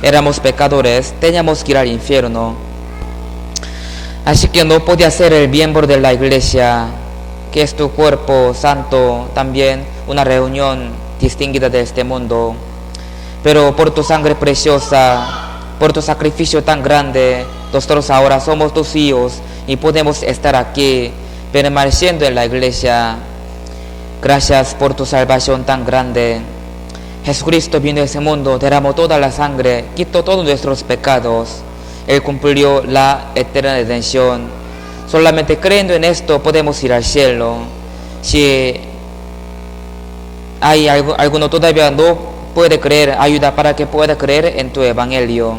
éramos pecadores, teníamos que ir al infierno. Así que no podía ser el miembro de la iglesia, que es tu cuerpo santo, también una reunión distinguida de este mundo. Pero por tu sangre preciosa, por tu sacrificio tan grande, nosotros ahora somos tus hijos y podemos estar aquí, permaneciendo en la iglesia. Gracias por tu salvación tan grande. Jesucristo vino a ese mundo, derramó toda la sangre, quitó todos nuestros pecados. Él cumplió la eterna redención. Solamente creyendo en esto podemos ir al cielo. Si hay alguno todavía no puede creer, ayuda para que pueda creer en tu evangelio.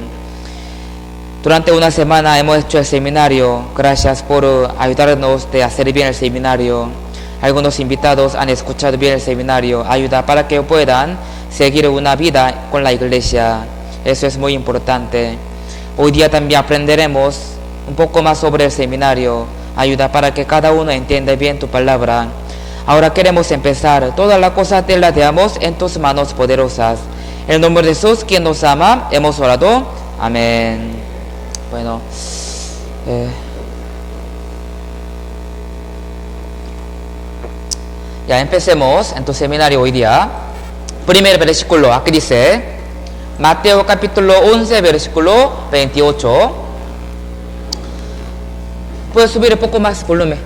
Durante una semana hemos hecho el seminario. Gracias por ayudarnos a hacer bien el seminario. Algunos invitados han escuchado bien el seminario. Ayuda para que puedan seguir una vida con la iglesia. Eso es muy importante. Hoy día también aprenderemos un poco más sobre el seminario. Ayuda para que cada uno entienda bien tu palabra. Ahora queremos empezar. Todas las cosas te las damos en tus manos poderosas. En el nombre de Jesús, quien nos ama, hemos orado. Amén. Bueno, ya empecemos en tu seminario hoy día. Primer versículo, aquí dice, Mateo capítulo 11, versículo 28. ¿Puedes subir un poco más volumen?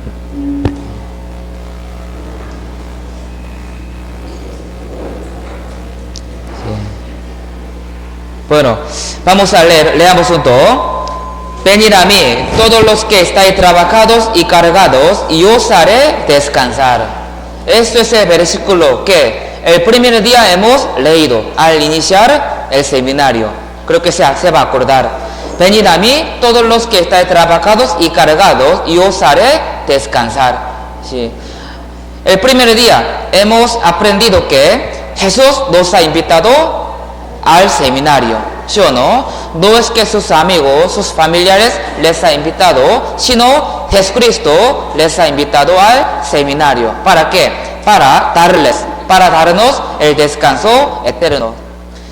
Bueno, vamos a leer, leamos juntos. Venid a mí, todos los que estáis trabajados y cargados, y os haré descansar. Esto es el versículo que el primer día hemos leído al iniciar el seminario. Creo que se va a acordar. Venid a mí, todos los que estáis trabajados y cargados, y os haré descansar. Sí. El primer día hemos aprendido que Jesús nos ha invitado al seminario, ¿sí o no? No es que sus amigos, sus familiares les ha invitado, sino Jesucristo les ha invitado al seminario. ¿Para qué? Para darnos el descanso eterno.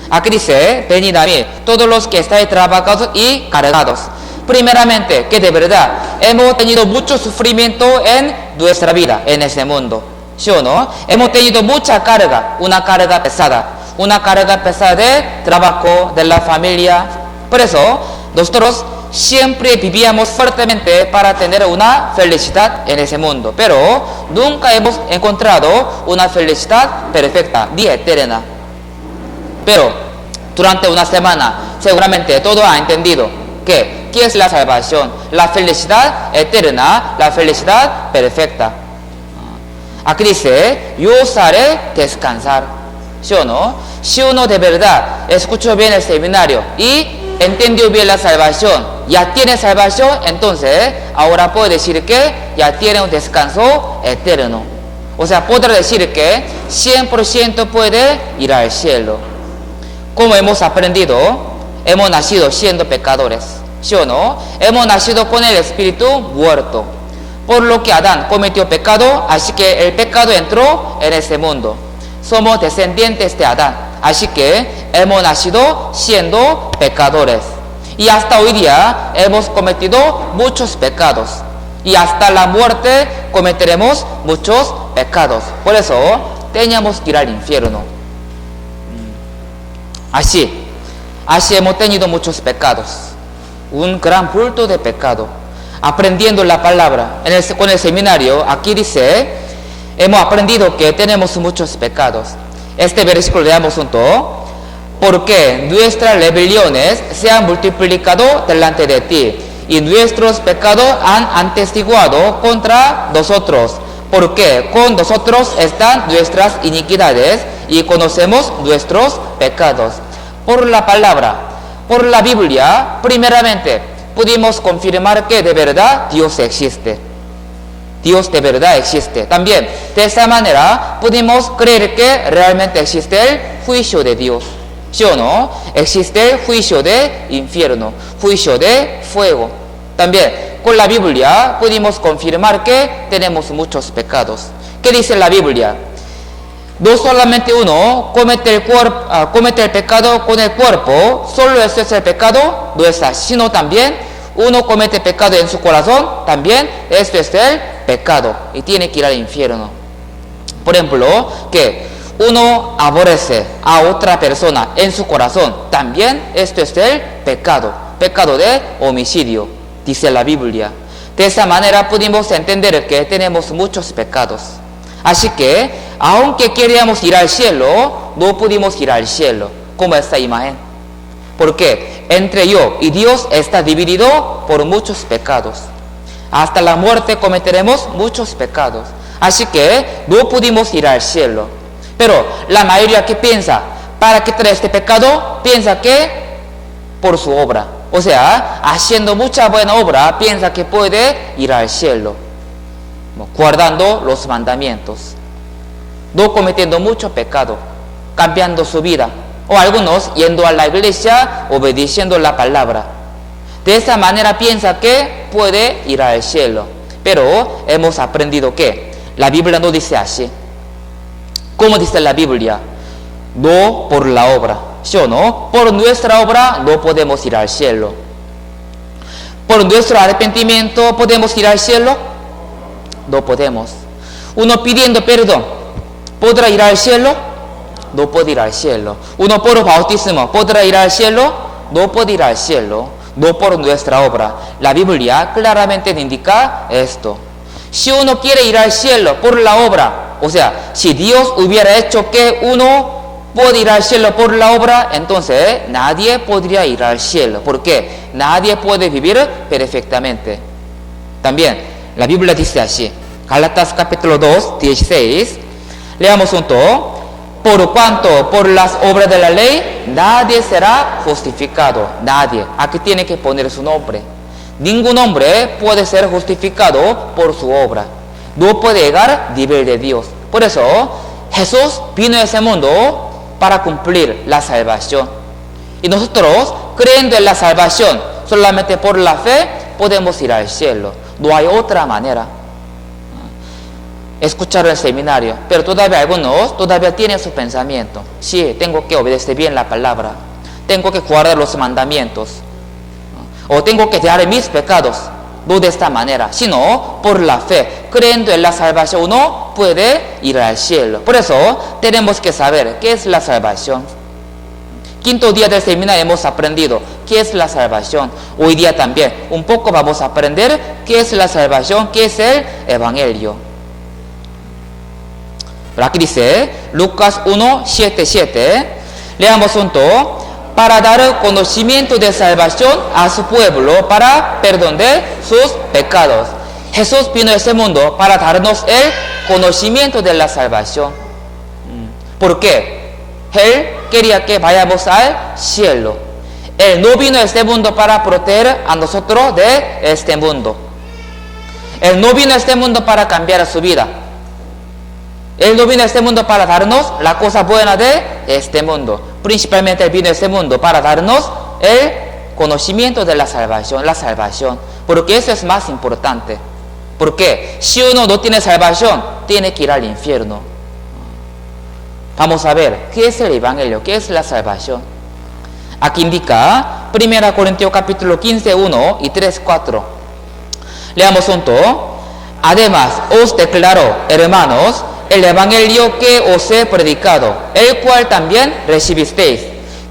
Aquí dice, venid a mí, todos los que estáis trabajados y cargados. Primeramente, que de verdad hemos tenido mucho sufrimiento en nuestra vida, en ese mundo, ¿sí o no? Hemos tenido mucha carga, una carga pesada de trabajo, de la familia. Por eso nosotros siempre vivíamos fuertemente para tener una felicidad en ese mundo, pero nunca hemos encontrado una felicidad perfecta ni eterna. Pero durante una semana seguramente todo ha entendido que ¿qué es la salvación? La felicidad eterna, la felicidad perfecta. Aquí dice, yo os haré descansar. ¿Sí o no? Si uno de verdad escuchó bien el seminario y entendió bien la salvación, ya tiene salvación, entonces ahora puede decir que ya tiene un descanso eterno. O sea, podrá decir que 100% puede ir al cielo. Como hemos aprendido, hemos nacido siendo pecadores, ¿sí o no? Hemos nacido con el espíritu muerto. Por lo que Adán cometió pecado, así que el pecado entró en este mundo. Somos descendientes de Adán, así que hemos nacido siendo pecadores. Y hasta hoy día hemos cometido muchos pecados. Y hasta la muerte cometeremos muchos pecados. Por eso teníamos que ir al infierno. Así hemos tenido muchos pecados. Un gran bulto de pecado. Aprendiendo la palabra con el seminario, aquí dice, hemos aprendido que tenemos muchos pecados. Este versículo leamos juntos. Porque nuestras rebeliones se han multiplicado delante de ti, y nuestros pecados han atestiguado contra nosotros. Porque con nosotros están nuestras iniquidades, y conocemos nuestros pecados. Por la palabra, por la Biblia, primeramente, pudimos confirmar que de verdad Dios existe. Dios de verdad existe. También, de esa manera, pudimos creer que realmente existe el juicio de Dios. ¿Sí o no? Existe el juicio de infierno, juicio de fuego. También, con la Biblia, pudimos confirmar que tenemos muchos pecados. ¿Qué dice la Biblia? no solamente uno comete el pecado con el cuerpo, solo eso es el pecado, no es así, sino también uno comete pecado en su corazón, también esto es el pecado y tiene que ir al infierno. Por ejemplo, que uno aborrece a otra persona en su corazón, también esto es el pecado de homicidio, dice la Biblia. De esa manera pudimos entender que tenemos muchos pecados. Así que, aunque queríamos ir al cielo, no pudimos ir al cielo, como esta imagen. Porque entre yo y Dios está dividido por muchos pecados. Hasta la muerte cometeremos muchos pecados. Así que no pudimos ir al cielo. Pero la mayoría que piensa, ¿para qué trae este pecado? Piensa que por su obra. O sea, haciendo mucha buena obra, piensa que puede ir al cielo, guardando los mandamientos, no cometiendo mucho pecado, cambiando su vida, o algunos yendo a la iglesia, obedeciendo la palabra. De esa manera piensa que puede ir al cielo. Pero hemos aprendido que la Biblia no dice así. ¿Cómo dice la Biblia? No por la obra, ¿sí o no? Por nuestra obra no podemos ir al cielo. Por nuestro arrepentimiento podemos ir al cielo. No podemos. Uno pidiendo perdón, ¿podrá ir al cielo? No puede ir al cielo. Uno por bautismo, ¿podrá ir al cielo? No puede ir al cielo. No por nuestra obra. La Biblia claramente indica esto. Si uno quiere ir al cielo por la obra, o sea, si Dios hubiera hecho que uno puede ir al cielo por la obra, entonces nadie podría ir al cielo. ¿Por qué? Nadie puede vivir perfectamente. También la Biblia dice así, Gálatas capítulo 2, 16, leamos junto. Por cuanto por las obras de la ley nadie será justificado. Nadie. Aquí tiene que poner su nombre. Ningún hombre puede ser justificado por su obra. No puede llegar al nivel de Dios. Por eso Jesús vino a ese mundo para cumplir la salvación. Y nosotros, creyendo en la salvación, solamente por la fe, podemos ir al cielo. No hay otra manera. Escuchar el seminario, pero todavía algunos todavía tienen su pensamiento. Sí, tengo que obedecer bien la palabra, tengo que guardar los mandamientos, o tengo que dejar mis pecados. No de esta manera, sino por la fe, creyendo en la salvación uno puede ir al cielo. Por eso tenemos que saber qué es la salvación. Quinto día del seminario hemos aprendido qué es la salvación. Hoy día también un poco vamos a aprender qué es la salvación, qué es el evangelio. Pero aquí dice Lucas 1, 7, 7. Leamos junto. Para dar conocimiento de salvación a su pueblo, para perdón de sus pecados. Jesús vino a este mundo para darnos el conocimiento de la salvación. ¿Por qué? Él quería que vayamos al cielo. Él no vino a este mundo para proteger a nosotros de este mundo. Él no vino a este mundo para cambiar su vida. Él no vino a este mundo para darnos la cosa buena de este mundo. Principalmente Él vino a este mundo para darnos el conocimiento de la salvación. Porque eso es más importante. Porque si uno no tiene salvación, tiene que ir al infierno. Vamos a ver, ¿qué es el evangelio? ¿Qué es la salvación? Aquí indica 1 Corintios capítulo 15, 1 y 3, 4. Leamos junto. Además, os declaro, hermanos, el evangelio que os he predicado, el cual también recibisteis,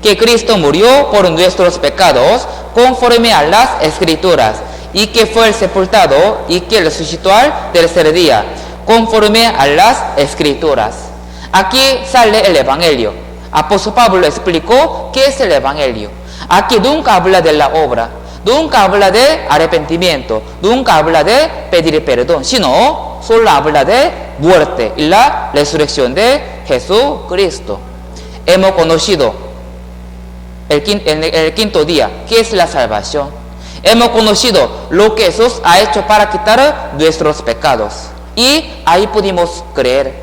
que Cristo murió por nuestros pecados, conforme a las Escrituras, y que fue sepultado, y que resucitó al tercer día, conforme a las Escrituras. Aquí sale el evangelio. Apóstol Pablo explicó qué es el evangelio. Aquí nunca habla de la obra, nunca habla de arrepentimiento, nunca habla de pedir perdón, sino solo habla de muerte y la resurrección de Jesucristo. Hemos conocido en el quinto día qué es la salvación. Hemos conocido lo que Jesús ha hecho para quitar nuestros pecados. Y ahí pudimos creer.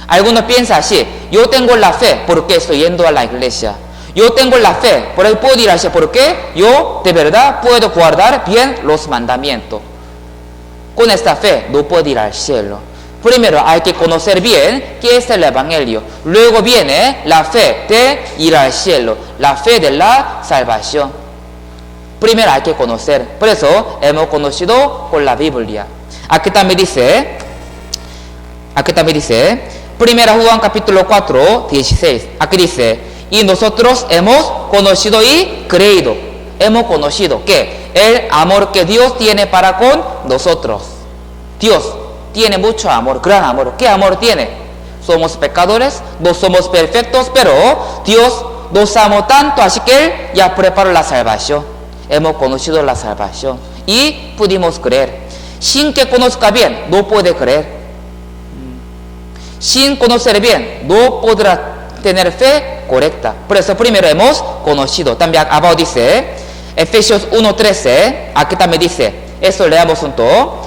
Algunos piensan así: yo tengo la fe porque estoy yendo a la iglesia. Yo tengo la fe, por eso puedo ir al cielo porque yo de verdad puedo guardar bien los mandamientos. Con esta fe no puedo ir al cielo. Primero hay que conocer bien qué es el Evangelio. Luego viene la fe de ir al cielo, la fe de la salvación. Primero hay que conocer. Por eso hemos conocido con la Biblia. Aquí también dice, Primera Juan capítulo 4, 16. Aquí dice, y nosotros hemos conocido y creído. Hemos conocido que el amor que Dios tiene para con nosotros. Dios tiene mucho amor, gran amor. ¿Qué amor tiene? Somos pecadores, no somos perfectos, pero Dios nos amó tanto, así que Él ya preparó la salvación. Hemos conocido la salvación y pudimos creer. Sin que conozca bien, no puede creer. Sin conocer bien, no podrá tener fe correcta. Por eso primero hemos conocido. También abajo dice, Efesios 1:13, aquí también dice, eso leamos junto.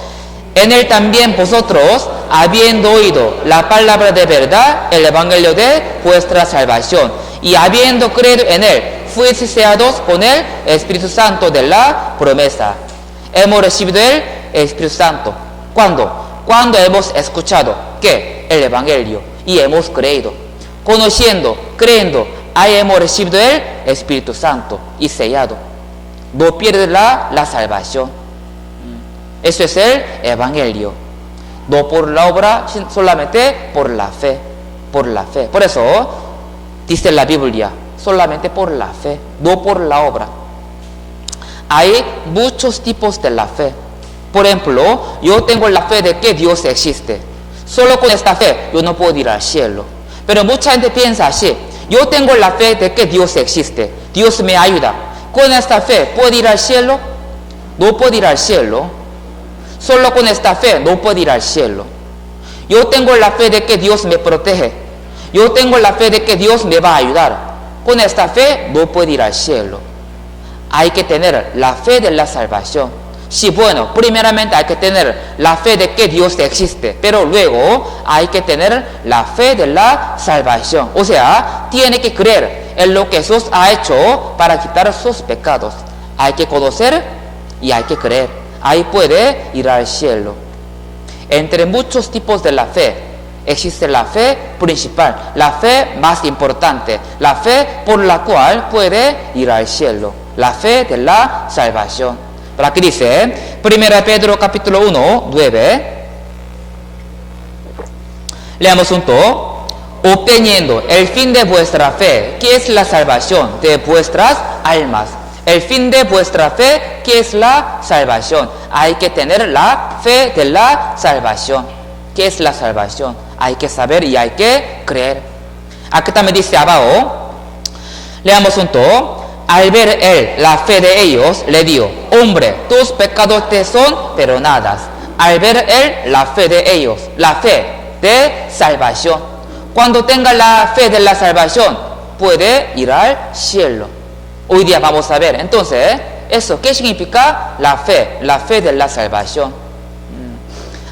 En él también vosotros, habiendo oído la palabra de verdad, el evangelio de vuestra salvación, y habiendo creído en él, fuisteis sellados con el Espíritu Santo de la promesa. Hemos recibido el Espíritu Santo. ¿Cuándo? Cuando hemos escuchado ¿qué? El evangelio y hemos creído. Conociendo, creyendo, ahí hemos recibido el Espíritu Santo y sellado. No pierde la salvación. Eso es el evangelio. No por la obra, solamente por la fe. Por la fe. Por eso dice la Biblia, solamente por la fe, no por la obra. Hay muchos tipos de la fe. Por ejemplo, yo tengo la fe de que Dios existe. Solo con esta fe yo no puedo ir al cielo. Pero mucha gente piensa así. Yo tengo la fe de que Dios existe. Dios me ayuda. Con esta fe, ¿puedo ir al cielo? No puedo ir al cielo. Solo con esta fe no puedo ir al cielo. Yo tengo la fe de que Dios me protege. Yo tengo la fe de que Dios me va a ayudar. Con esta fe no puedo ir al cielo. Hay que tener la fe de la salvación. Sí, bueno, primeramente hay que tener la fe de que Dios existe, pero luego hay que tener la fe de la salvación. O sea, tiene que creer en lo que Jesús ha hecho para quitar sus pecados. Hay que conocer y hay que creer. Ahí puede ir al cielo. Entre muchos tipos de la fe, existe la fe principal, la fe más importante, la fe por la cual puede ir al cielo, la fe de la salvación. Pero aquí dice, 1 Pedro capítulo 1, 9. Leamos junto. Obteniendo el fin de vuestra fe, que es la salvación de vuestras almas. El fin de vuestra fe, que es la salvación. Hay que tener la fe de la salvación. ¿Qué es la salvación? Hay que saber y hay que creer. Aquí también dice abajo, leamos junto. Al ver él la fe de ellos, le dijo, hombre, tus pecados te son perdonados. Al ver él la fe de ellos, la fe de salvación. Cuando tenga la fe de la salvación, puede ir al cielo. Hoy día vamos a ver, entonces, ¿eso qué significa la fe de la salvación?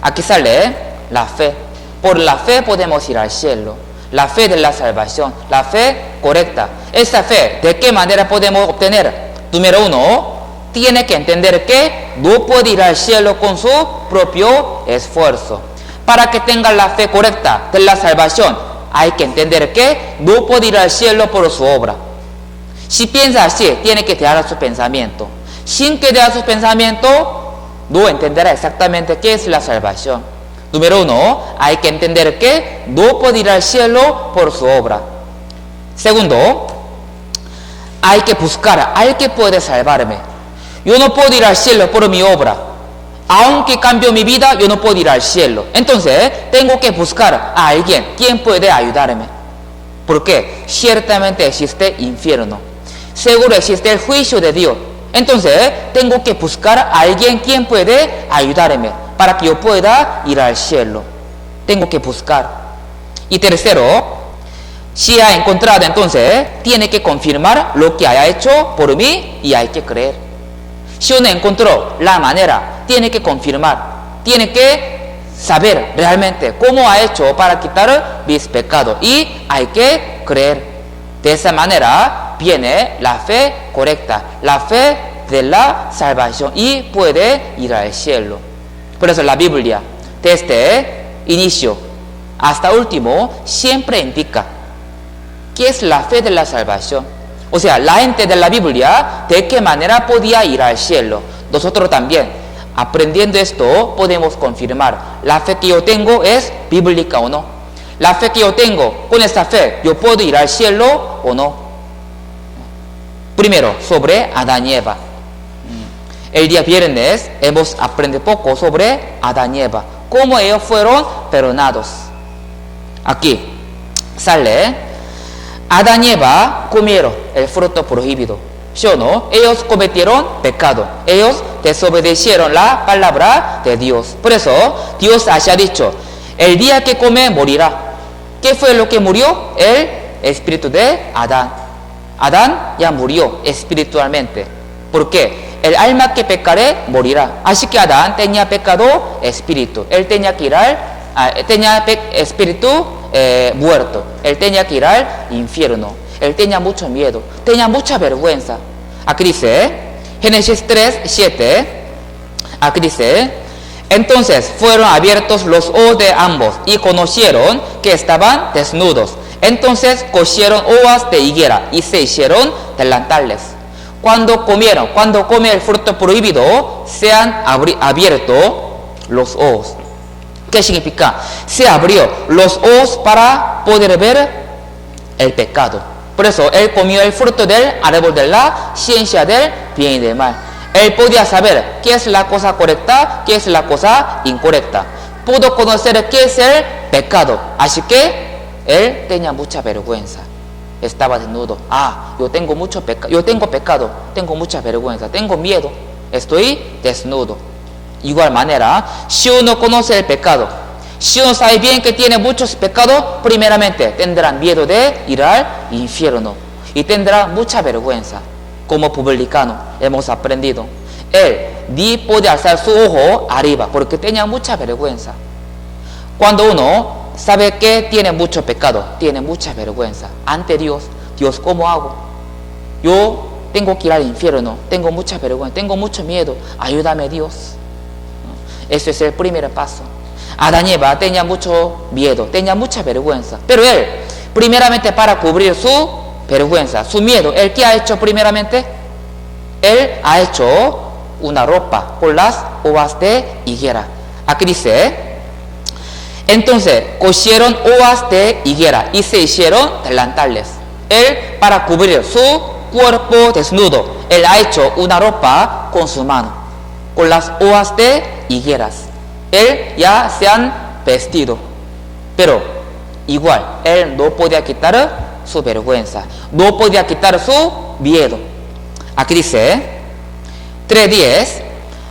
Aquí sale la fe. Por la fe podemos ir al cielo. La fe de la salvación, la fe correcta. Esta fe, ¿de qué manera podemos obtener? Número uno, tiene que entender que no puede ir al cielo con su propio esfuerzo. Para que tenga la fe correcta de la salvación, hay que entender que no puede ir al cielo por su obra. Si piensa así, tiene que crear su pensamiento. Sin crear su pensamiento, no entenderá exactamente qué es la salvación. Número uno, hay que entender que no puede ir al cielo por su obra. Segundo, hay que buscar a alguien que puede salvarme. Yo no puedo ir al cielo por mi obra. Aunque cambio mi vida, yo no puedo ir al cielo. Entonces, tengo que buscar a alguien quien puede ayudarme. Porque ciertamente existe infierno. Seguro existe el juicio de Dios. Entonces, tengo que buscar a alguien quien puede ayudarme para que yo pueda ir al cielo. Tengo que buscar. Y tercero, si ha encontrado, entonces, tiene que confirmar lo que haya hecho por mí y hay que creer. Si uno encontró la manera, tiene que confirmar. Tiene que saber realmente cómo ha hecho para quitar mis pecados y hay que creer. De esa manera viene la fe correcta, la fe de la salvación y puede ir al cielo. Por eso la Biblia, desde inicio hasta último siempre indica qué es la fe de la salvación. O sea, la gente de la Biblia, de qué manera podía ir al cielo. Nosotros también, aprendiendo esto, podemos confirmar la fe que yo tengo es bíblica o no. La fe que yo tengo, con esta fe, yo puedo ir al cielo o no. Primero, sobre Adán y Eva. El día viernes hemos aprendido poco sobre Adán y Eva, cómo ellos fueron perdonados. Aquí sale, Adán y Eva comieron el fruto prohibido, ¿sí o no? Ellos cometieron pecado, ellos desobedecieron la palabra de Dios. Por eso Dios haya dicho, el día que come morirá. ¿Qué fue lo que murió? El espíritu de Adán. Adán ya murió espiritualmente. ¿Por qué? El alma que pecare morirá. Así que Adán tenía pecado espíritu. Él tenía que ir tenía espíritu muerto. Él tenía que ir al infierno. Él tenía mucho miedo. Tenía mucha vergüenza. Aquí dice, Génesis 3, 7. Aquí dice, entonces fueron abiertos los ojos de ambos y conocieron que estaban desnudos. Entonces cosieron hojas de higuera y se hicieron delantales. Cuando come el fruto prohibido, se han abierto los ojos. ¿Qué significa? Se abrió los ojos para poder ver el pecado. Por eso él comió el fruto del árbol de la ciencia del bien y del mal. Él podía saber qué es la cosa correcta, qué es la cosa incorrecta. Pudo conocer qué es el pecado. Así que él tenía mucha vergüenza. Estaba desnudo. Yo tengo mucho pecado. Yo tengo pecado. Tengo mucha vergüenza. Tengo miedo. Estoy desnudo. Igual manera, si uno conoce el pecado, si uno sabe bien que tiene muchos pecados, primeramente tendrá miedo de ir al infierno y tendrá mucha vergüenza. Como publicano hemos aprendido, él ni podía alzar su ojo arriba porque tenía mucha vergüenza. Cuando uno sabe que tiene mucho pecado, tiene mucha vergüenza ante Dios. Dios, ¿cómo hago? Yo tengo que ir al infierno, tengo mucha vergüenza, tengo mucho miedo, ayúdame Dios. Ese es el primer paso. Adán y Eva tenía mucho miedo, tenía mucha vergüenza, pero él, primeramente para cubrir su vergüenza, su miedo, ¿él qué ha hecho primeramente? Él ha hecho una ropa con las hojas de higuera. Aquí dice, entonces cosieron hojas de higuera y se hicieron delantales. Él, para cubrir su cuerpo desnudo, él ha hecho una ropa con su mano, con las hojas de higueras. Él ya se han vestido, pero igual, él no podía quitar su vergüenza, no podía quitar su miedo. Aquí dice 3:10,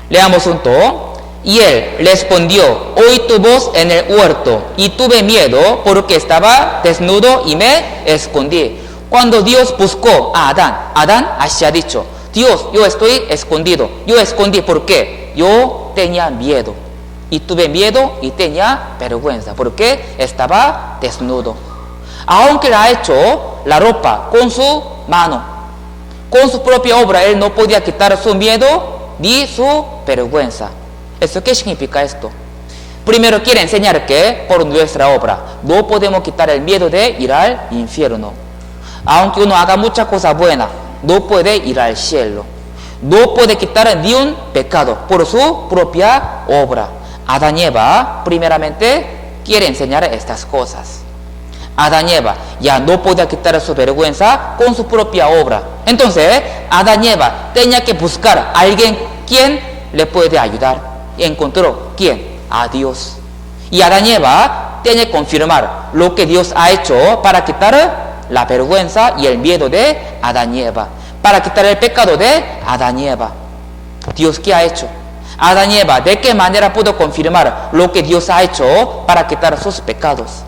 leamos junto. Y él respondió, oí tu voz en el huerto y tuve miedo porque estaba desnudo y me escondí. Cuando Dios buscó a Adán así ha dicho, Dios, yo estoy escondido, yo escondí porque yo tenía miedo. Y tuve miedo y tenía vergüenza porque estaba desnudo. Aunque él ha hecho la ropa con su mano, con su propia obra, él no podía quitar su miedo ni su vergüenza. ¿Eso qué significa esto? Primero quiere enseñar que por nuestra obra no podemos quitar el miedo de ir al infierno. Aunque uno haga muchas cosas buenas, no puede ir al cielo. No puede quitar ni un pecado por su propia obra. Adán y Eva, primeramente, quiere enseñar estas cosas. Adán y Eva ya no podía quitar su vergüenza con su propia obra. Entonces, Adán y Eva tenía que buscar a alguien quien le puede ayudar. Y encontró, ¿quién? A Dios. Y Adán y Eva tienen que confirmar lo que Dios ha hecho para quitar la vergüenza y el miedo de Adán y Eva. Para quitar el pecado de Adán y Eva. Dios, ¿qué ha hecho? Adán y Eva, ¿de qué manera pudo confirmar lo que Dios ha hecho para quitar sus pecados?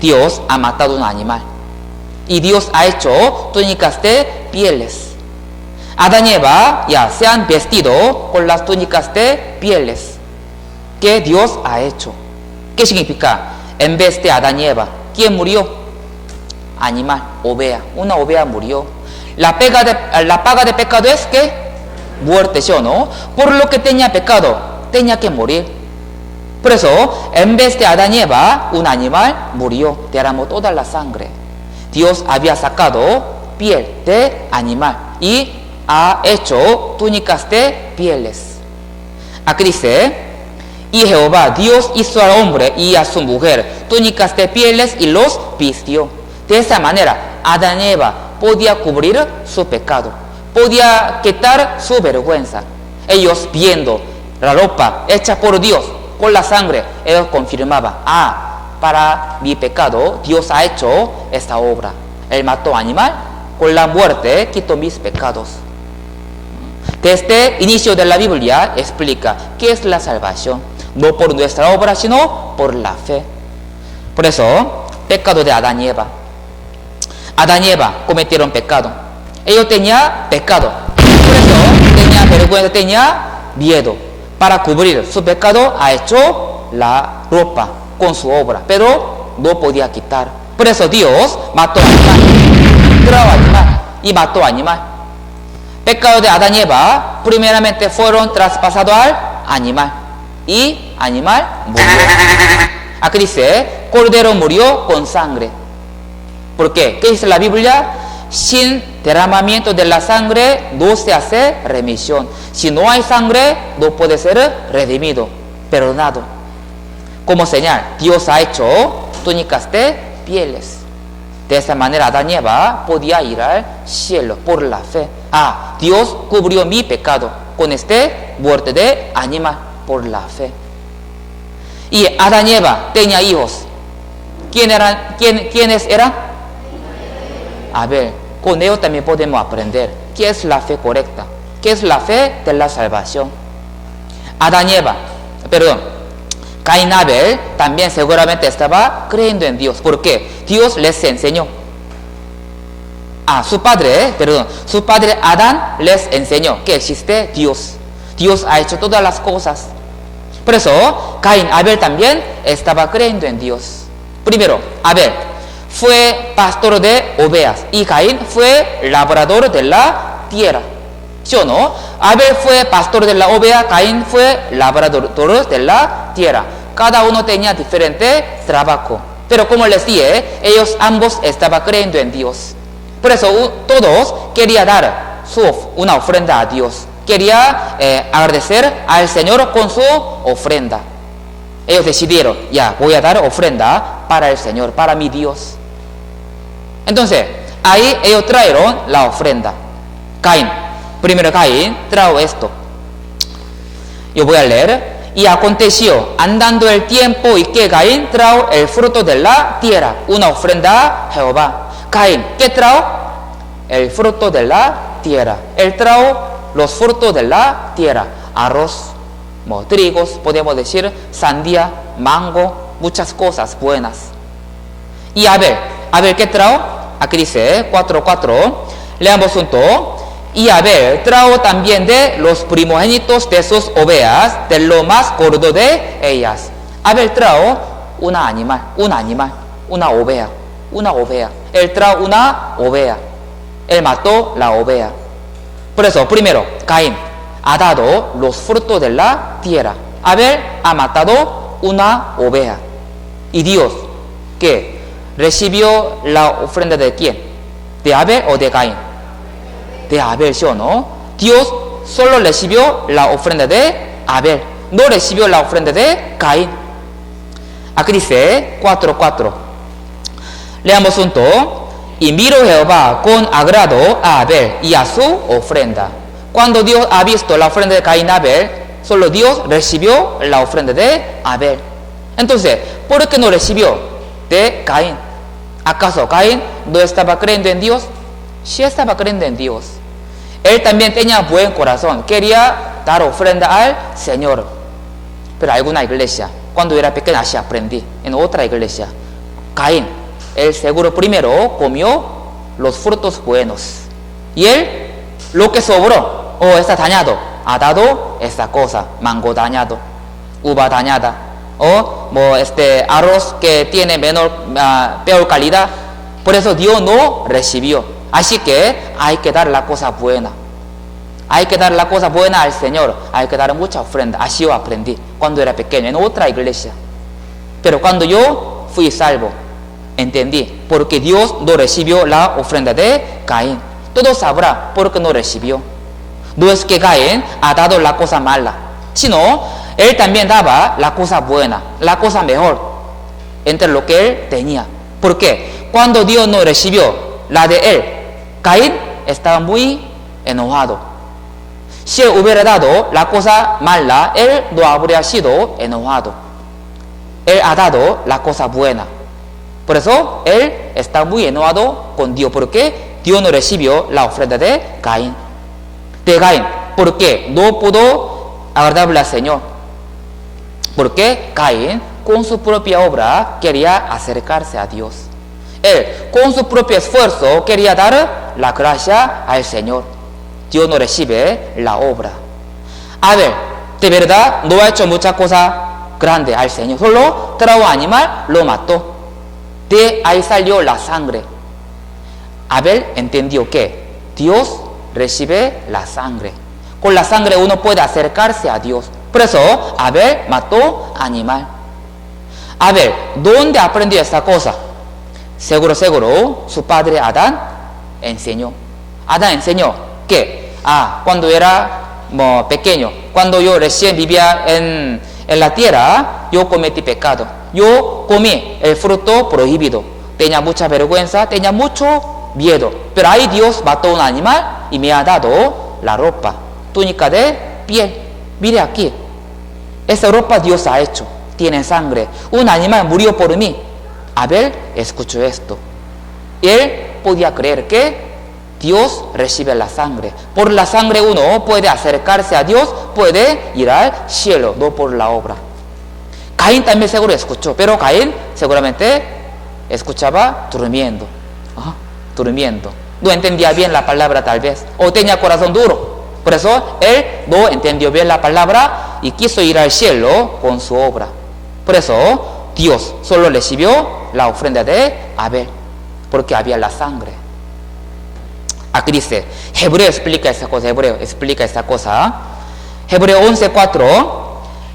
Dios ha matado un animal. Y Dios ha hecho túnicas de pieles. Adán y Eva ya se han vestido con las túnicas de pieles que Dios ha hecho. ¿Qué significa? En vez de Adán y Eva, ¿quién murió? Animal, oveja. Una oveja murió. La paga de pecado es que muerte, ¿sí o no? Por lo que tenía pecado, tenía que morir. Por eso, en vez de Adán y Eva, un animal murió, derramó toda la sangre. Dios había sacado piel de animal y ha hecho túnicas de pieles. Aquí dice, y Jehová Dios hizo al hombre y a su mujer túnicas de pieles y los vistió. De esa manera, Adán y Eva podía cubrir su pecado, podía quitar su vergüenza. Ellos viendo la ropa hecha por Dios con la sangre, ellos confirmaban, para mi pecado Dios ha hecho esta obra. Él mató animal, con la muerte quitó mis pecados. Desde el inicio de la Biblia explica qué es la salvación, no por nuestra obra, sino por la fe. Por eso, pecado de Adán y Eva. Adán y Eva cometieron pecado. Ellos tenían pecado. Por eso tenía vergüenza, tenía miedo. Para cubrir su pecado ha hecho la ropa con su obra, pero no podía quitar. Por eso Dios mató animal, trajo animal y mató animal. Pecado de Adán y Eva, primeramente fueron traspasados al animal y animal murió. Aquí dice, cordero murió con sangre. ¿Por qué? ¿Qué dice la Biblia? Sin derramamiento de la sangre no se hace remisión. Si no hay sangre, no puede ser redimido, perdonado. Como señal, Dios ha hecho túnicas de pieles. De esa manera, Adán y Eva podía ir al cielo por la fe. Dios cubrió mi pecado con muerte de animal por la fe. Y Adán y Eva tenían hijos. ¿Quiénes eran? Con ello también podemos aprender qué es la fe correcta, qué es la fe de la salvación. Caín y Abel también seguramente estaba creyendo en Dios. ¿Por qué? Dios les enseñó. Su padre Adán les enseñó que existe Dios. Dios ha hecho todas las cosas. Por eso, Caín y Abel también estaba creyendo en Dios. Primero, Abel fue pastor de ovejas y Caín fue labrador de la tierra. ¿Sí o no? Abel fue pastor de la oveja, Caín fue labrador de la tierra. Cada uno tenía diferente trabajo. Pero como les dije, ellos ambos estaban creyendo en Dios. Por eso todos querían dar una ofrenda a Dios. Quería agradecer al Señor con su ofrenda. Ellos decidieron, voy a dar ofrenda para el Señor, para mi Dios. Entonces, ahí ellos trajeron la ofrenda. Primero Caín trajo esto. Yo voy a leer. Y aconteció, andando el tiempo, y que Caín trajo el fruto de la tierra, una ofrenda a Jehová. Caín, ¿qué trajo? El fruto de la tierra. Él trajo los frutos de la tierra. Arroz, trigos, podemos decir, sandía, mango, muchas cosas buenas. Y Abel, ¿qué trajo? Aquí dice 4:4. Leamos juntos. Y Abel trajo también de los primogénitos de sus ovejas, de lo más gordo de ellas. Abel trajo una oveja. Él trajo una oveja. Él mató la oveja. Por eso, primero, Caín ha dado los frutos de la tierra. Abel ha matado una oveja. Y Dios, ¿qué? ¿Recibió la ofrenda de quién? ¿De Abel o de Caín? De Abel, ¿sí o no? Dios solo recibió la ofrenda de Abel, no recibió la ofrenda de Caín. Aquí dice 4:4. Leamos juntos. Y miró Jehová con agrado a Abel y a su ofrenda. Cuando Dios ha visto la ofrenda de Caín y Abel, solo Dios recibió la ofrenda de Abel. Entonces, ¿por qué no recibió de Caín? ¿Acaso Caín no estaba creyendo en Dios? Sí estaba creyendo en Dios. Él también tenía buen corazón, quería dar ofrenda al Señor. Pero alguna iglesia, cuando era pequeña, así aprendí, en otra iglesia, Caín, él seguro primero comió los frutos buenos. Y él, lo que sobró, está dañado, ha dado esta cosa, mango dañado, uva dañada, arroz que tiene peor calidad. Por eso Dios no recibió. Así que hay que dar la cosa buena. hay que dar la cosa buena al Señor, hay que dar mucha ofrenda. Así yo aprendí cuando era pequeño en otra iglesia. Pero cuando yo fui salvo, entendí porque Dios no recibió la ofrenda de Caín. Todos sabrán por qué no recibió. No es que Caín ha dado la cosa mala, sino él también daba la cosa buena, la cosa mejor entre lo que él tenía. ¿Por qué? Cuando Dios no recibió la de él, Caín estaba muy enojado. Si él hubiera dado la cosa mala, él no habría sido enojado. Él ha dado la cosa buena. Por eso él está muy enojado con Dios, porque Dios no recibió la ofrenda de Caín. Porque no pudo agradarle al Señor. Porque Caín con su propia obra quería acercarse a Dios. Él con su propio esfuerzo quería dar la gracia al Señor. Dios no recibe la obra. Abel, de verdad, no ha hecho mucha cosa grande al Señor. Solo trajo animal, lo mató. De ahí salió la sangre. Abel entendió que Dios recibe la sangre. Con la sangre uno puede acercarse a Dios. Por eso Abel mató animal. Abel, ¿dónde aprendió esta cosa? Seguro, su padre Adán enseñó. Adán enseñó que cuando era pequeño, cuando yo recién vivía en la tierra, yo cometí pecado. Yo comí el fruto prohibido. Tenía mucha vergüenza, tenía mucho miedo. Pero ahí Dios mató un animal y me ha dado la ropa, túnica de piel. Mire aquí, esa ropa Dios ha hecho, tiene sangre. Un animal murió por mí. Abel escuchó esto. Él podía creer que Dios recibe la sangre. Por la sangre uno puede acercarse a Dios, puede ir al cielo, no por la obra. Caín también seguro escuchó, pero Caín seguramente escuchaba durmiendo. Durmiendo. No entendía bien la palabra tal vez, o tenía corazón duro. Por eso él no entendió bien la palabra y quiso ir al cielo con su obra. Por eso Dios solo recibió la ofrenda de Abel, porque había la sangre. Aquí dice, Hebreo explica esta cosa. Hebreo 11:4,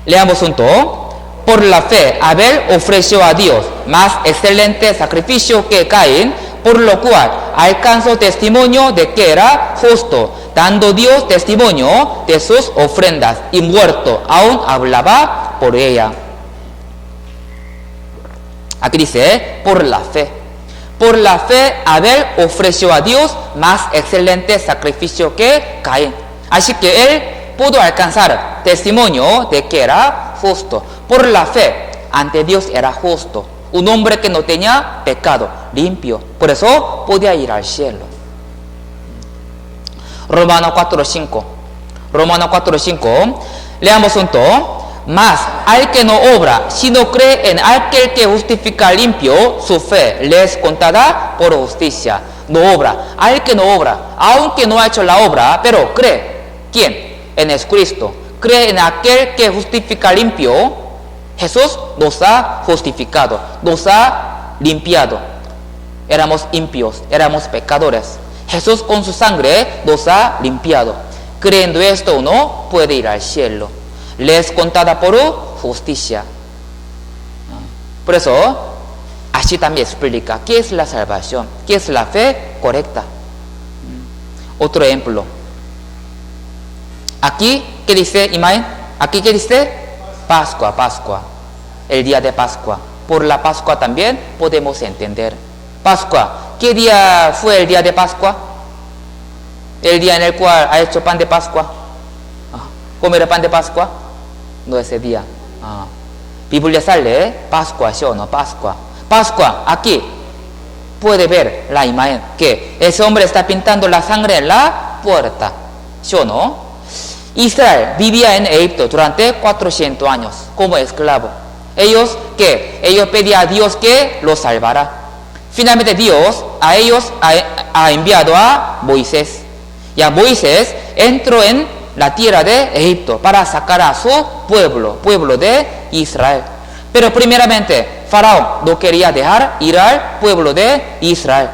leamos junto. Por la fe, Abel ofreció a Dios más excelente sacrificio que Caín, por lo cual alcanzó testimonio de que era justo, dando Dios testimonio de sus ofrendas, y muerto aún hablaba por ella. Aquí dice, por la fe. Por la fe, Abel ofreció a Dios más excelente sacrificio que Caín. Así que él pudo alcanzar testimonio de que era justo. Por la fe, ante Dios era justo. Un hombre que no tenía pecado, limpio. Por eso podía ir al cielo. Romanos 4:5. Romanos 4:5. Leamos junto. Mas al que no obra, sino cree en aquel que justifica limpio, su fe le es contada por justicia. No obra. Al que no obra, aunque no ha hecho la obra, pero cree. ¿Quién? En Jesucristo. Cree en aquel que justifica limpio. Jesús nos ha justificado, nos ha limpiado. Éramos impios, éramos pecadores. Jesús con su sangre nos ha limpiado. Creyendo esto uno puede ir al cielo. Le es contada por justicia. Por eso, así también explica qué es la salvación, qué es la fe correcta. Otro ejemplo. Aquí, ¿qué dice Imael? Aquí, ¿qué dice? Pascua. El día de Pascua. Por la Pascua también podemos entender. Pascua. ¿Qué día fue el día de Pascua? El día en el cual ha hecho pan de Pascua. ¿Comer pan de Pascua? No ese día. Biblia sale Pascua, ¿sí o no? Pascua. Pascua, aquí puede ver la imagen que ese hombre está pintando la sangre en la puerta, ¿sí o no? Israel vivía en Egipto durante 400 años como esclavo. Ellos pedían a Dios que los salvara. Finalmente Dios a ellos ha enviado a Moisés. Y a Moisés entró en la tierra de Egipto para sacar a su pueblo de Israel. Pero primeramente Faraón no quería dejar ir al pueblo de Israel.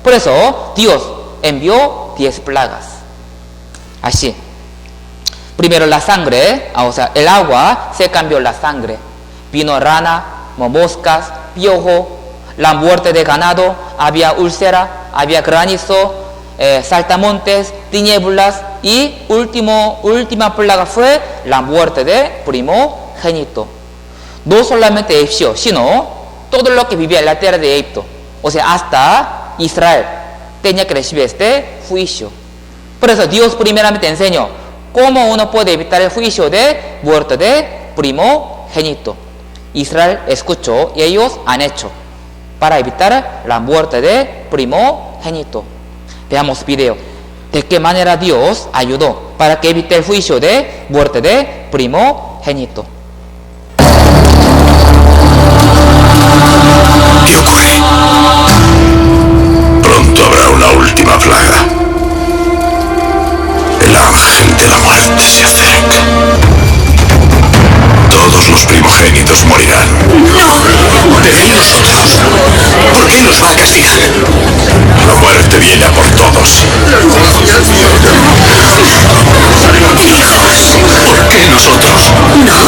Por eso Dios envió 10 plagas. Así. Primero la sangre, o sea, el agua se cambió la sangre. Vino rana, moscas, piojo, la muerte de ganado, había úlcera, había granizo, saltamontes, tinieblas y última plaga fue la muerte de primogénito. No solamente Egipcio, sino todo lo que vivía en la tierra de Egipto, o sea, hasta Israel, tenía que recibir este juicio. Por eso Dios primeramente enseñó cómo uno puede evitar el juicio de muerte de primogénito. Israel escuchó y ellos han hecho para evitar la muerte de primogénito. Veamos video de qué manera Dios ayudó para que evite el juicio de muerte de primogénito. ¿Qué ocurre? Pronto habrá una última plaga. El ángel de la muerte se acerca. Todos los primogénitos morirán. ¡No! ¿De qué nosotros? ¿Por qué nos va a castigar? La muerte viene a por todos. ¡Hijos! ¿Por qué nosotros? No,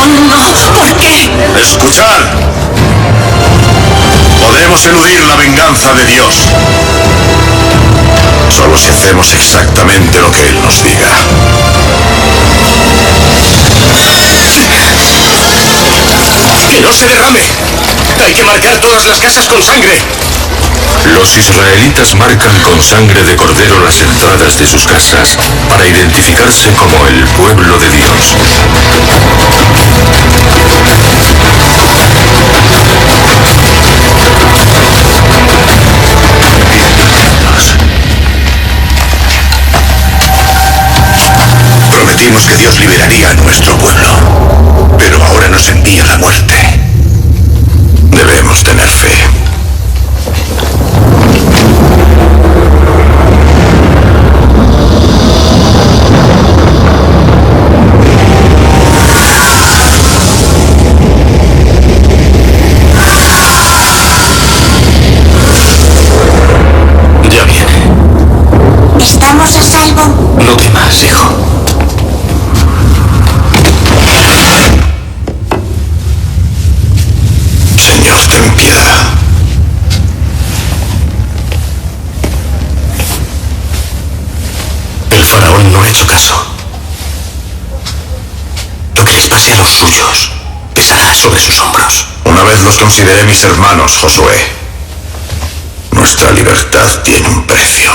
¿por qué? ¡Escuchad! Podemos eludir la venganza de Dios solo si hacemos exactamente lo que Él nos diga. ¡Que no se derrame! ¡Hay que marcar todas las casas con sangre! Los israelitas marcan con sangre de cordero las entradas de sus casas para identificarse como el pueblo de Dios. Prometimos que Dios liberaría a nuestro pueblo, pero ahora nos envía la muerte. Debemos tener fe. Ya viene. ¿Estamos a salvo? No temas, hijo. Señor, ten piedad. El faraón no ha hecho caso. Lo que les pase a los suyos pesará sobre sus hombros. Una vez los consideré mis hermanos, Josué. Nuestra libertad tiene un precio.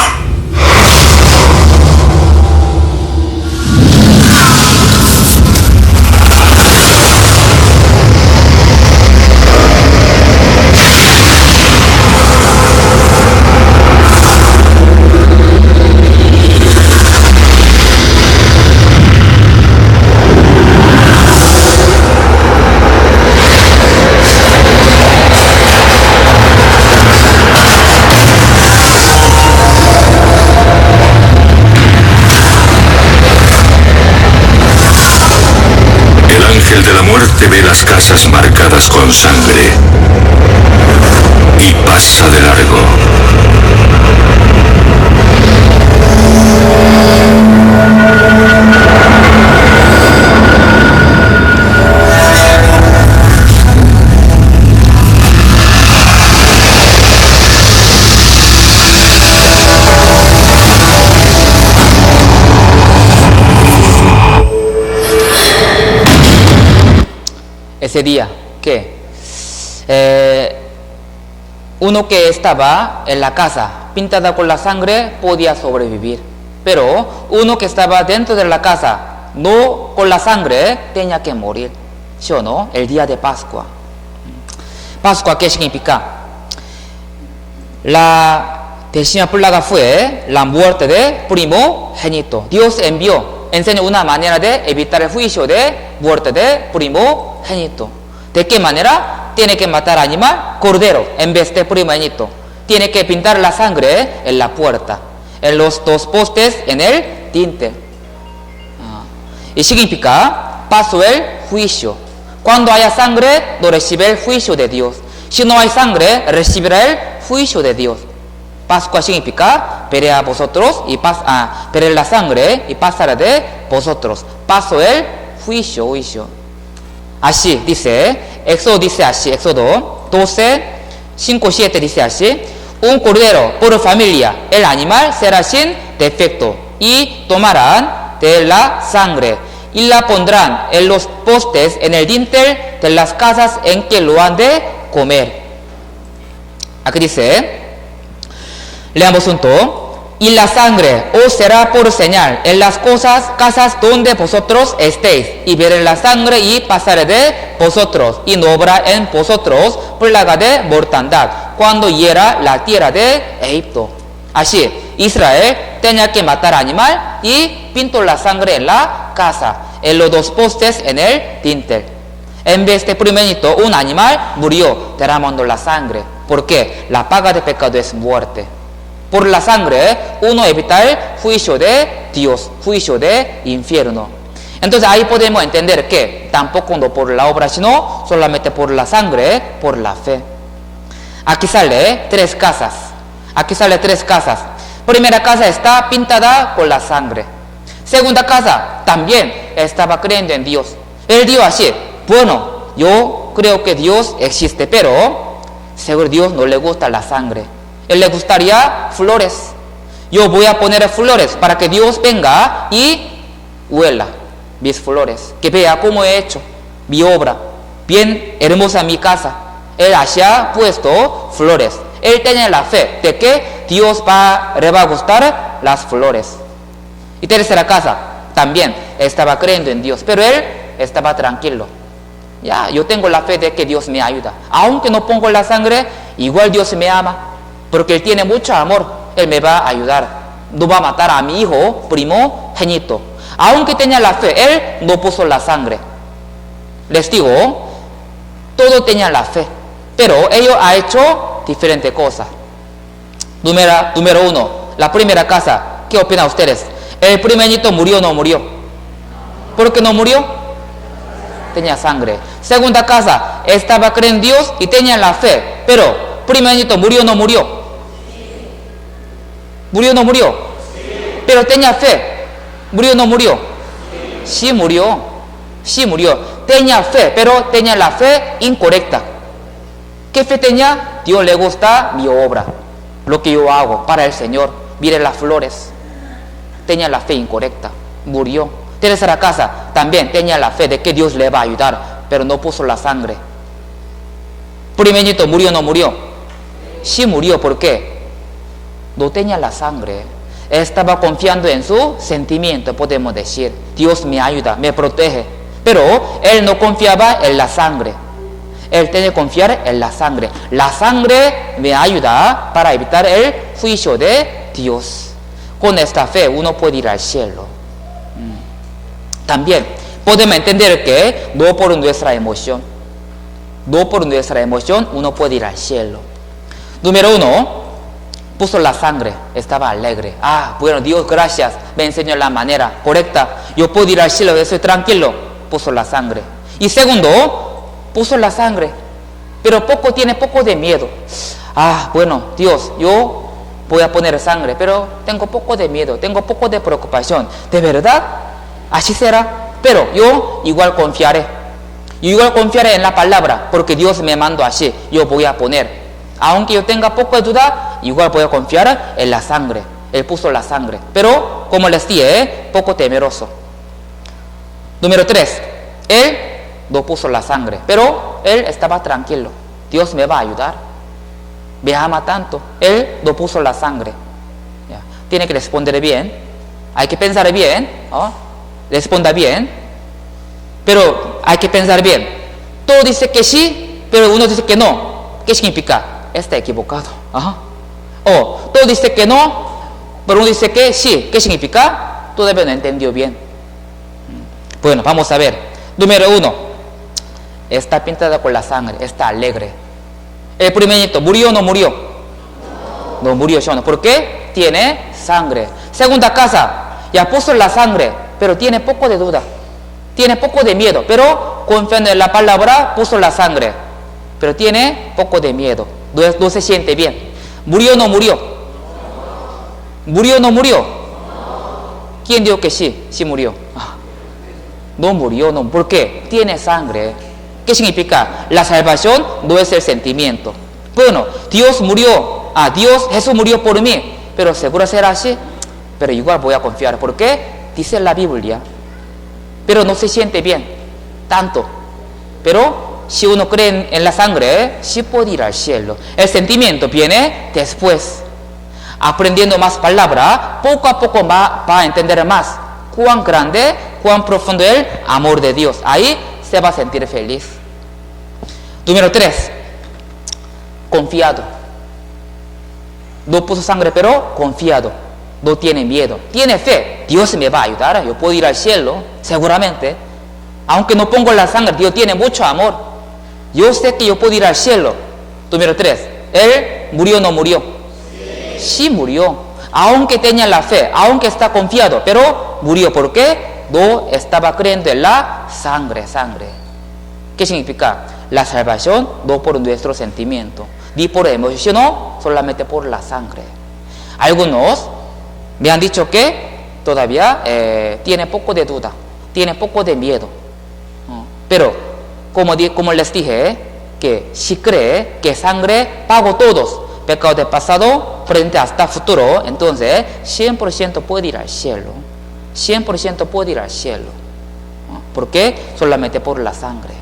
El de la muerte ve las casas marcadas con sangre y pasa de largo. Ese día, ¿qué? Uno que estaba en la casa pintada con la sangre podía sobrevivir, pero uno que estaba dentro de la casa no con la sangre tenía que morir. ¿Sí o no? El día de Pascua. Pascua, ¿qué significa? La décima plaga fue la muerte de primogénito. Dios enseñó una manera de evitar el juicio de muerte de primogénito. ¿De qué manera? Tiene que matar al animal cordero en vez de primogénito. Tiene que pintar la sangre en la puerta, en los dos postes, en el dintel. Y significa pasó el juicio. Cuando haya sangre, no recibe el juicio de Dios. Si no hay sangre, recibirá el juicio de Dios. Pascua significa veré a vosotros y veré la sangre y pasaré de vosotros. Paso el juicio. Así dice, Éxodo dice así, Éxodo 12, 5, 7 dice así: un cordero por familia, el animal será sin defecto, y tomarán de la sangre y la pondrán en los postes en el dintel de las casas en que lo han de comer. Aquí dice, leamos junto: y la sangre os será por señal en las casas donde vosotros estéis, y veré la sangre y pasaré de vosotros, y no habrá en vosotros plaga de mortandad cuando hiera la tierra de Egipto. Así, Israel tenía que matar animal y pintó la sangre en la casa, en los dos postes en el dintel. En vez de primogénito, un animal murió derramando la sangre, porque la paga de pecado es muerte. Por la sangre uno evita el juicio de Dios, juicio de infierno. Entonces ahí podemos entender que tampoco no por la obra, sino solamente por la sangre, por la fe. Aquí sale tres casas. Primera casa está pintada con la sangre. Segunda casa también estaba creyendo en Dios. Él dijo así: bueno, yo creo que Dios existe, pero seguro Dios no le gusta la sangre. Él le gustaría flores. Yo voy a poner flores para que Dios venga y huela mis flores, que vea cómo he hecho mi obra, bien hermosa mi casa. Él haya puesto flores. Él tenía la fe de que Dios le va a gustar las flores. Y tercera casa también estaba creyendo en Dios, pero él estaba tranquilo. Ya, yo tengo la fe de que Dios me ayuda. Aunque no pongo la sangre, igual Dios me ama, porque Él tiene mucho amor. Él me va a ayudar. No va a matar a mi hijo primogénito. Aunque tenía la fe, Él no puso la sangre. Les digo, todos tenían la fe, pero ellos han hecho diferentes cosas. Número uno, la primera casa. ¿Qué opinan ustedes? ¿El primogénito murió o no murió? ¿Por qué no murió? Tenía sangre. Segunda casa, estaba creyendo en Dios y tenía la fe, pero primogénito murió o no murió. ¿Murió o no murió? Sí. Pero tenía fe. ¿Murió o no murió? Sí murió. Tenía fe, pero tenía la fe incorrecta. ¿Qué fe tenía? Dios le gusta mi obra, lo que yo hago para el Señor. Mire las flores. Tenía la fe incorrecta. Murió. Tercera casa, también tenía la fe de que Dios le va a ayudar, pero no puso la sangre. Primogénito murió o no murió? Sí murió. ¿Por qué? No tenía la sangre. Estaba confiando en su sentimiento, podemos decir. Dios me ayuda, me protege. Pero él no confiaba en la sangre. Él tenía que confiar en la sangre. La sangre me ayuda para evitar el juicio de Dios. Con esta fe uno puede ir al cielo. También podemos entender que no por nuestra emoción uno puede ir al cielo. Número uno, puso la sangre, estaba alegre. Bueno, Dios, gracias, me enseñó la manera correcta, yo puedo ir al cielo, estoy tranquilo. Puso la sangre. Y segundo, puso la sangre, pero tiene poco de miedo. Bueno, Dios, yo voy a poner sangre, pero tengo poco de miedo, tengo poco de preocupación. ¿De verdad? Así será, pero yo igual confiaré. En la palabra, porque Dios me mandó así, yo voy a poner. Aunque yo tenga poco de duda, igual voy a confiar en la sangre. Él puso la sangre, pero como les dije, poco temeroso. Número 3, él no puso la sangre, pero él estaba tranquilo. Dios me va a ayudar, me ama tanto. Él no puso la sangre. Ya. Tiene que responder bien, hay que pensar bien, responda bien, pero hay que pensar bien. Todo dice que sí, pero uno dice que no. ¿Qué significa? Está equivocado. Todo dice que no, pero uno dice que sí. ¿Qué significa? Todavía no entendió bien. Bueno, vamos a ver. Número 1, está pintada con la sangre, está alegre. El primogénito, ¿murió o no murió? No murió, ¿sí o no? ¿Por qué? Tiene sangre. Segunda casa, ya puso la sangre, pero tiene poco de duda, tiene poco de miedo, pero confiando en la palabra puso la sangre, pero tiene poco de miedo, no se siente bien. ¿Murió o no murió? ¿Murió o no murió? ¿Quién dijo que sí? Sí murió. No murió, no. ¿Por qué? Tiene sangre. ¿Qué significa? La salvación no es el sentimiento. Bueno, Dios murió. Jesús murió por mí. Pero seguro será así. Pero igual voy a confiar. ¿Por qué? Dice la Biblia. Pero no se siente bien. Tanto. Pero si uno cree en la sangre, sí puede ir al cielo. El sentimiento viene después. Aprendiendo más palabra, poco a poco va a entender más cuán grande, cuán profundo es el amor de Dios. Ahí se va a sentir feliz. Número 3. Confiado. No puso sangre, pero confiado. No tiene miedo. Tiene fe. Dios me va a ayudar. Yo puedo ir al cielo, seguramente. Aunque no pongo la sangre, Dios tiene mucho amor. Yo sé que yo puedo ir al cielo. Número 3. Él murió o no murió. Sí murió, aunque tenía la fe, aunque está confiado, pero murió. ¿Por qué? No estaba creyendo en la sangre. ¿Qué significa? La salvación no por nuestro sentimiento, ni por emoción, no, solamente por la sangre. Algunos me han dicho que todavía tiene poco de duda, tiene poco de miedo. Pero, como les dije, que si cree que sangre pagó todos, pecado del pasado, presente hasta futuro, entonces 100% puede ir al cielo. 100% puede ir al cielo. ¿Por qué? Solamente por la sangre.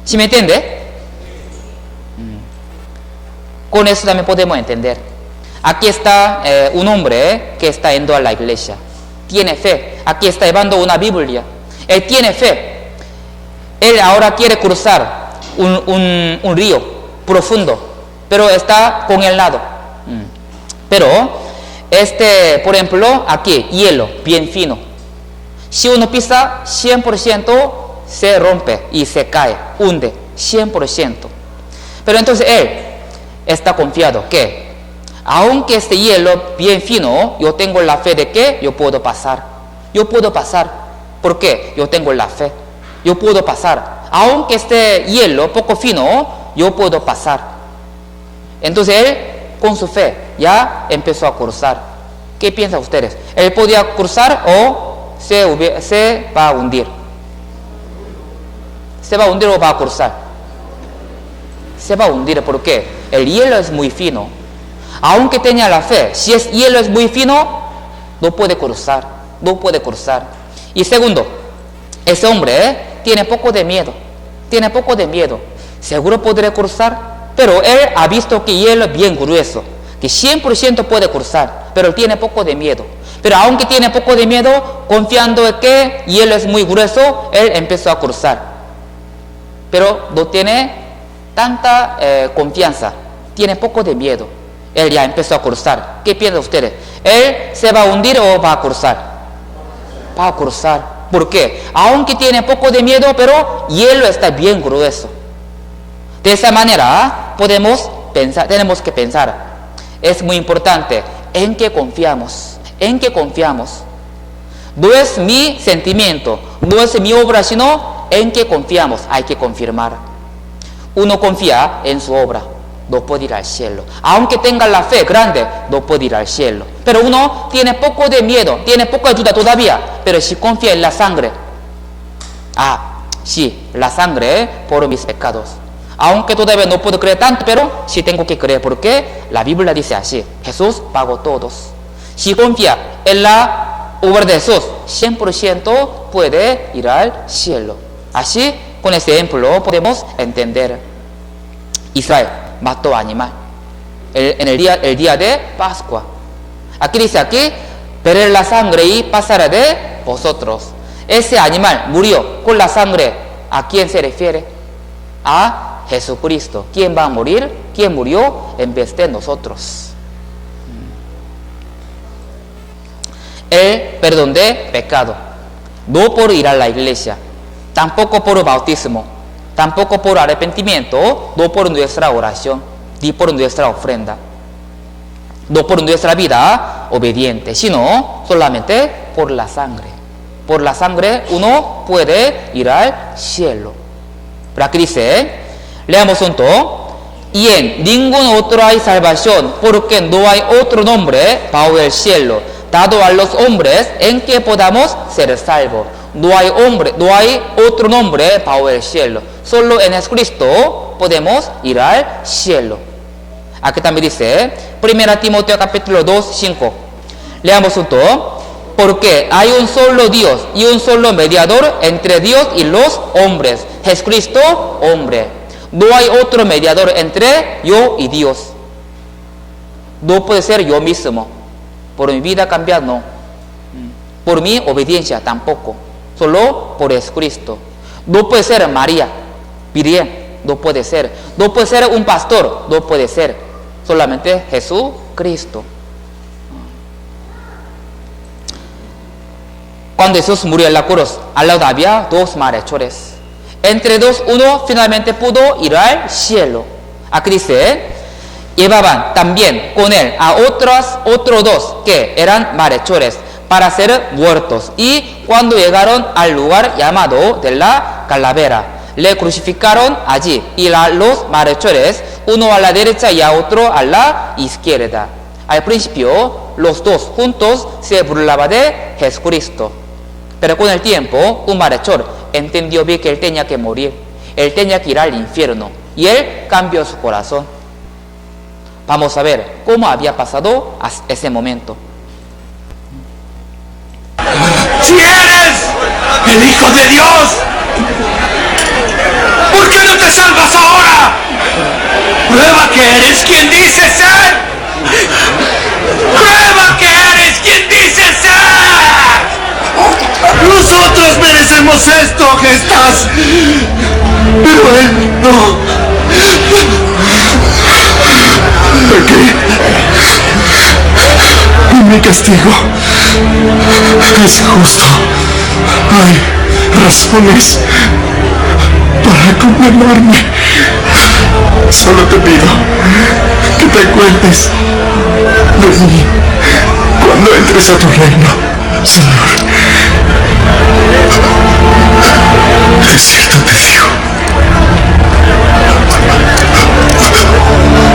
¿Sí me entiende? Con eso también podemos entender. Aquí está un hombre que está yendo a la iglesia. Tiene fe. Aquí está llevando una Biblia. Él tiene fe. Él ahora quiere cruzar un río profundo, pero está con el lado. Pero, por ejemplo, aquí, hielo, bien fino. Si uno pisa, 100% se rompe y se cae, hunde, 100%. Pero entonces él está confiado que, aunque este hielo bien fino, yo tengo la fe de que yo puedo pasar. Yo puedo pasar. ¿Por qué? Yo tengo la fe. Yo puedo pasar. Aunque este hielo poco fino, yo puedo pasar. Entonces él, con su fe, ya empezó a cruzar. ¿Qué piensan ustedes? ¿Él podía cruzar o se va a hundir? ¿Se va a hundir o va a cruzar? Se va a hundir. ¿Por qué? El hielo es muy fino. Aunque tenga la fe, si el hielo es muy fino, no puede cruzar. No puede cruzar. Y segundo, ese hombre tiene poco de miedo. Tiene poco de miedo. Seguro podrá cruzar. Pero él ha visto que hielo es bien grueso, que 100% puede cruzar, pero él tiene poco de miedo. Pero aunque tiene poco de miedo, confiando en que hielo es muy grueso, él empezó a cruzar. Pero no tiene tanta confianza, tiene poco de miedo. Él ya empezó a cruzar. ¿Qué piensan ustedes? ¿Él se va a hundir o va a cruzar? Va a cruzar. ¿Por qué? Aunque tiene poco de miedo, pero hielo está bien grueso. De esa manera podemos pensar, tenemos que pensar. Es muy importante en qué confiamos. En qué confiamos. No es mi sentimiento, no es mi obra, sino en qué confiamos. Hay que confirmar. Uno confía en su obra, no puede ir al cielo. Aunque tenga la fe grande, no puede ir al cielo. Pero uno tiene poco de miedo, tiene poco de duda todavía. Pero si confía en la sangre, sí, la sangre por mis pecados. Aunque todavía no puedo creer tanto, pero sí tengo que creer, porque la Biblia dice así: Jesús pagó todos. Si confía en la obra de Jesús, 100% puede ir al cielo. Así, con este ejemplo podemos entender. Israel mató animal en el día de Pascua. Aquí dice veré la sangre y pasará de vosotros. Ese animal murió con la sangre. ¿A quién se refiere? A Jesucristo. ¿Quién va a morir? ¿Quién murió en vez de nosotros? El perdón de pecado. No por ir a la iglesia, tampoco por bautismo, tampoco por arrepentimiento, no por nuestra oración, ni por nuestra ofrenda, no por nuestra vida obediente, sino solamente por la sangre. Por la sangre uno puede ir al cielo. Pero aquí dice, leamos junto, y en ningún otro hay salvación, porque no hay otro nombre bajo el cielo dado a los hombres en que podamos ser salvos. No hay otro nombre bajo el cielo. Solo en Jesucristo podemos ir al cielo. Aquí también dice 1 Timoteo capítulo 2, 5. Leamos juntos. Porque hay un solo Dios y un solo mediador entre Dios y los hombres, Jesucristo, hombre. No hay otro mediador entre yo y Dios. No puede ser yo mismo. Por mi vida cambiar, no. Por mi obediencia, tampoco. Solo por Jesucristo. No puede ser María, Virgen, no puede ser. No puede ser un pastor, no puede ser. Solamente Jesucristo. Cuando Jesús murió en la cruz, al lado había dos malhechores. Entre dos, uno finalmente pudo ir al cielo. Aquí dice, llevaban también con él a otros dos que eran malhechores para ser muertos. Y cuando llegaron al lugar llamado de la calavera, le crucificaron allí. Y los malhechores, uno a la derecha y a otro a la izquierda. Al principio, los dos juntos se burlaban de Jesucristo. Pero con el tiempo, un malhechor entendió bien que él tenía que morir. Él tenía que ir al infierno. Y él cambió su corazón. Vamos a ver cómo había pasado ese momento. ¡Si eres el Hijo de Dios! ¿Por qué no te salvas ahora? ¡Prueba que eres quien dices ser! ¡Prueba que eres quien dices ser! Nosotros merecemos esto que estás, pero él no. Aquí, mi castigo es justo. Hay razones para condenarme. Solo te pido que te cuentes de mí cuando entres a tu reino, Señor. De cierto te digo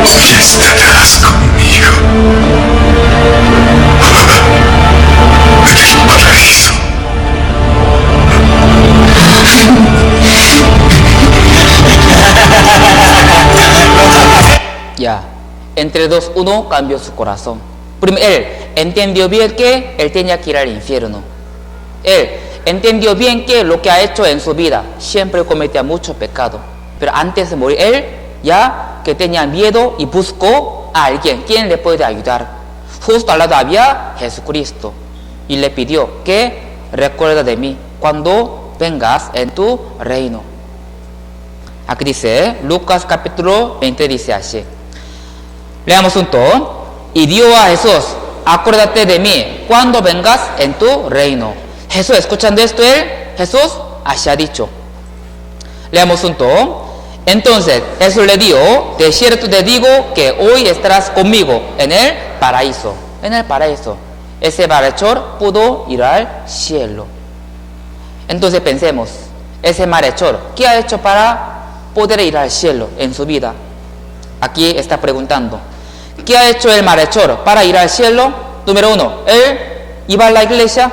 que estarás conmigo en el paraíso. Ya, entre dos, uno cambió su corazón. Primero, él entendió bien que él tenía que ir al infierno. Él entendió bien que lo que ha hecho en su vida siempre cometía mucho pecado. Pero antes de morir, él ya que tenía miedo y buscó a alguien quien le puede ayudar. Justo al lado había Jesucristo y le pidió que recuerda de mí cuando vengas en tu reino. Aquí dice Lucas capítulo 20, dice así. Leamos juntos. Y dio a Jesús, acuérdate de mí cuando vengas en tu reino. Jesús, escuchando esto, Jesús así ha dicho. Leamos juntos. Entonces Jesús le dijo, de cierto te digo que hoy estarás conmigo en el paraíso. En el paraíso. Ese malhechor pudo ir al cielo. Entonces pensemos, ese malhechor, ¿qué ha hecho para poder ir al cielo en su vida? Aquí está preguntando, ¿qué ha hecho el malhechor para ir al cielo? Número uno, él iba a la iglesia.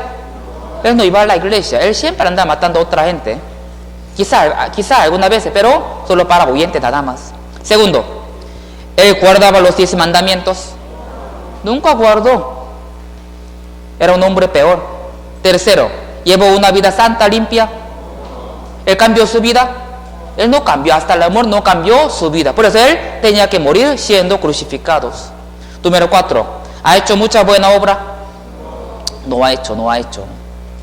Él no iba a la iglesia, él siempre anda matando a otra gente. Quizá alguna vez, pero solo para oyentes nada más. Segundo, él guardaba los 10 mandamientos. Nunca guardó. Era un hombre peor. Tercero, llevó una vida santa, limpia. Él cambió su vida. Él no cambió, hasta el amor no cambió su vida. Por eso él tenía que morir siendo crucificados. Número 4, ¿ha hecho mucha buena obra? No ha hecho.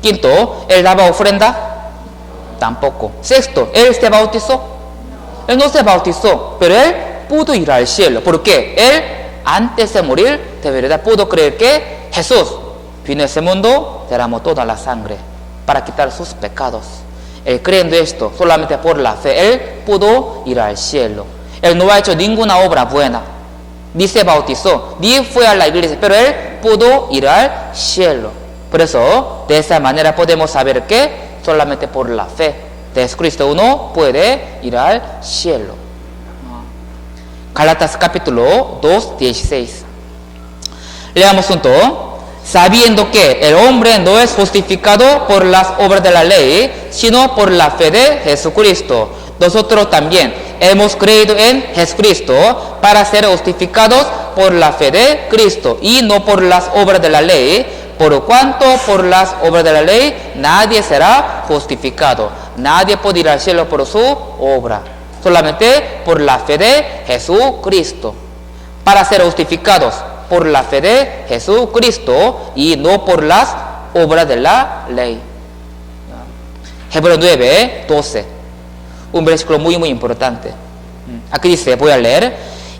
Quinto, ¿él daba ofrenda? Tampoco. Sexto, ¿él se bautizó? Él no se bautizó, pero él pudo ir al cielo. ¿Por qué? Él, antes de morir, de verdad pudo creer que Jesús vino a ese mundo, derramó toda la sangre para quitar sus pecados. Él creyendo esto, solamente por la fe, él pudo ir al cielo. Él no ha hecho ninguna obra buena, ni se bautizó, ni fue a la iglesia, pero él pudo ir al cielo. Por eso, de esa manera podemos saber que solamente por la fe de Jesucristo uno puede ir al cielo. Gálatas capítulo 2, 16. Leamos junto. Sabiendo que el hombre no es justificado por las obras de la ley, sino por la fe de Jesucristo. Nosotros también hemos creído en Jesucristo para ser justificados por la fe de Cristo y no por las obras de la ley, por cuanto por las obras de la ley nadie será justificado. Nadie puede ir al cielo por su obra, solamente por la fe de Jesucristo. Para ser justificados por la fe de Jesucristo y no por las obras de la ley. Hebreos 9, 12. Un versículo muy importante. Aquí dice, voy a leer.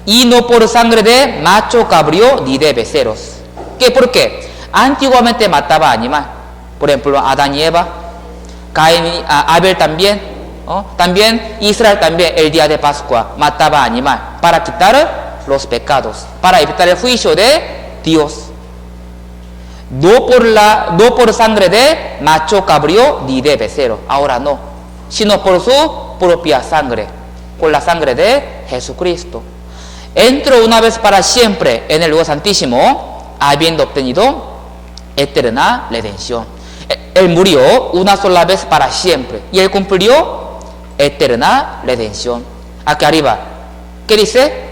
Y no por sangre de macho cabrío ni de becerros. ¿Qué? ¿Por qué? Antiguamente mataba animal. Por ejemplo, Adán y Eva, Caín y Abel también. También Israel también el día de Pascua mataba animal para quitar los pecados, para evitar el juicio de Dios. No por sangre de macho cabrío ni de becerro, ahora no, sino por su propia sangre, por la sangre de Jesucristo. Entró una vez para siempre en el lugar santísimo, habiendo obtenido eterna redención. Él murió una sola vez para siempre y él cumplió eterna redención. Aquí arriba, ¿qué dice?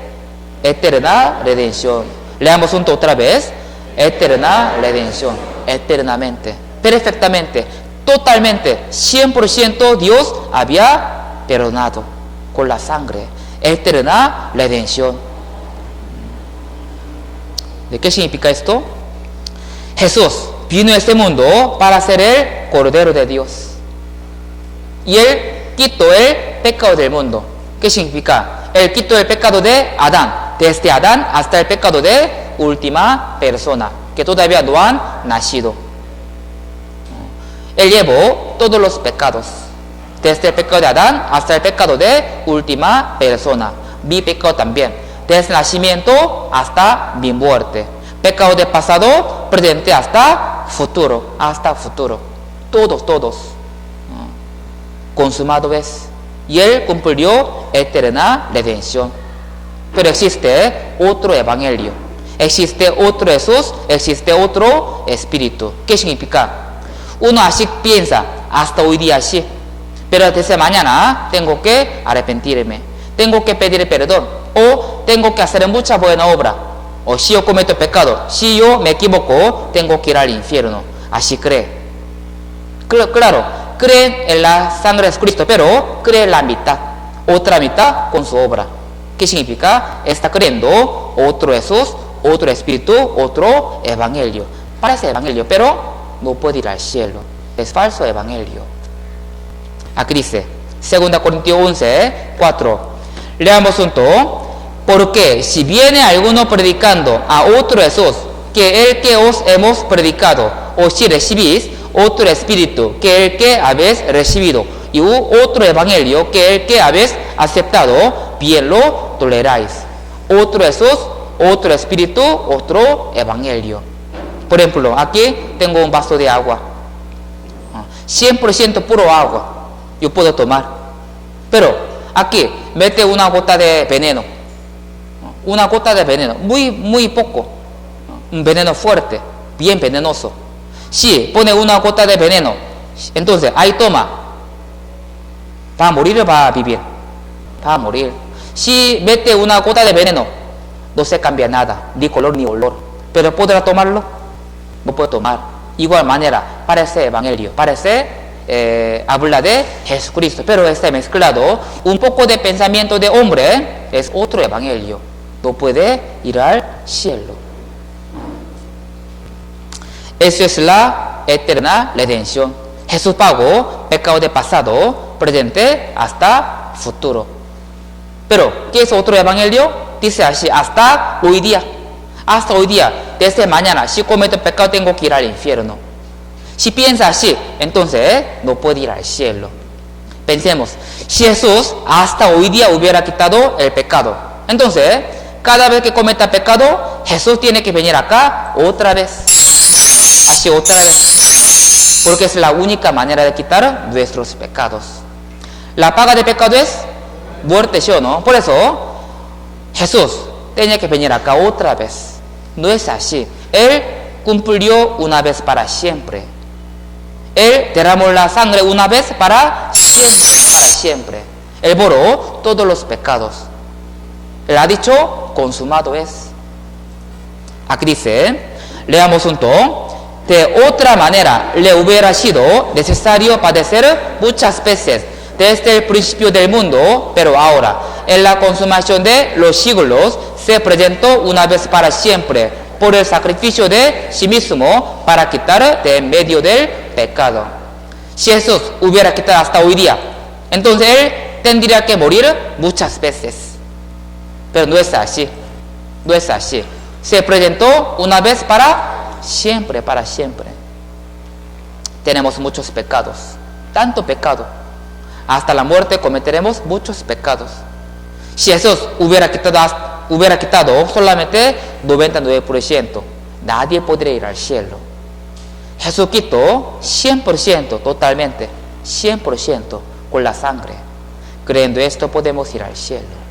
Eterna redención. Leamos junto otra vez. Eterna redención. Eternamente, perfectamente, totalmente, 100% Dios había perdonado con la sangre. Eterna redención. ¿De qué significa esto? Jesús vino a este mundo para ser el Cordero de Dios y él quitó el pecado del mundo. ¿Qué significa? Él quitó el pecado de Adán, desde Adán hasta el pecado de última persona, que todavía no han nacido. Él llevó todos los pecados, desde el pecado de Adán hasta el pecado de última persona. Mi pecado también, desde el nacimiento hasta mi muerte. Pecado de pasado, presente hasta futuro, todos. Consumado es. Y él cumplió eterna redención. Pero existe otro evangelio, existe otro Jesús, existe otro Espíritu. ¿Qué significa? Uno así piensa, hasta hoy día así, pero desde mañana tengo que arrepentirme, tengo que pedir perdón, o tengo que hacer mucha buena obra, o si yo cometo pecado, si yo me equivoco, tengo que ir al infierno. Así cree. Claro, creen en la sangre de Cristo, pero cree la mitad, otra mitad con su obra. ¿Qué significa? Está creyendo otro Jesús, otro Espíritu, otro Evangelio. Parece Evangelio, pero no puede ir al cielo. Es falso Evangelio. Aquí dice, 2 Corintios 11, 4. Leamos junto. Porque si viene alguno predicando a otro Jesús que el que os hemos predicado, o si recibís otro Espíritu que el que habéis recibido, y otro Evangelio que el que habéis aceptado, bien lo toleráis. Otro Jesús, otro Espíritu, otro Evangelio. Por ejemplo, aquí tengo un vaso de agua, 100% puro agua, yo puedo tomar. Pero aquí mete una gota de veneno, muy poco, un veneno fuerte, bien venenoso. Si pone una gota de veneno, entonces ahí toma, ¿va a morir o va a vivir? Va a morir. Si mete una gota de veneno, no se cambia nada, ni color ni olor. Pero ¿podrá tomarlo? No puede tomar. Igual manera, parece Evangelio, parece habla de Jesucristo, pero está mezclado un poco de pensamiento de hombre, es otro Evangelio. No puede ir al cielo. Eso es la eterna redención. Jesús pagó pecado de pasado, presente, hasta futuro. Pero, ¿qué es otro evangelio? Dice así, hasta hoy día. Hasta hoy día, desde mañana, si cometo pecado tengo que ir al infierno. Si piensa así, entonces no puede ir al cielo. Pensemos, si Jesús hasta hoy día hubiera quitado el pecado, entonces, cada vez que cometa pecado, Jesús tiene que venir acá otra vez. Así otra vez. Porque es la única manera de quitar nuestros pecados. La paga de pecado es muerte, ¿sí o no? Por eso, Jesús tenía que venir acá otra vez. No es así. Él cumplió una vez para siempre. Él derramó la sangre una vez para siempre. Él borró todos los pecados. Él ha dicho, consumado es. Aquí dice, leamos junto. De otra manera, le hubiera sido necesario padecer muchas veces desde el principio del mundo, pero ahora, en la consumación de los siglos, se presentó una vez para siempre por el sacrificio de sí mismo para quitar de en medio del pecado. Si Jesús hubiera quitado hasta hoy día, entonces Él tendría que morir muchas veces. Pero no es así. No es así. Se presentó una vez para siempre, para siempre. Tenemos muchos pecados. Tanto pecado. Hasta la muerte cometeremos muchos pecados. Si Jesús hubiera quitado solamente 99%, nadie podría ir al cielo. Jesús quitó 100%, totalmente, 100% con la sangre. Creyendo esto podemos ir al cielo.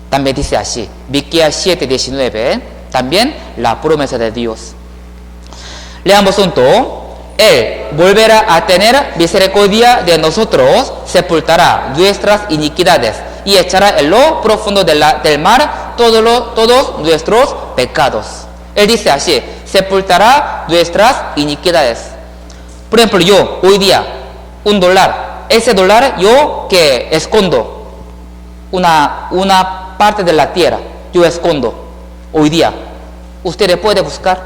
También dice así, Miqueas 7:19, también la promesa de Dios. Leamos junto. Él volverá a tener misericordia de nosotros, sepultará nuestras iniquidades y echará en lo profundo del mar todos nuestros pecados. Él dice así, sepultará nuestras iniquidades. Por ejemplo, yo hoy día, $1, ese dólar yo que escondo una parte de la tierra, yo escondo hoy día. Ustedes pueden buscar,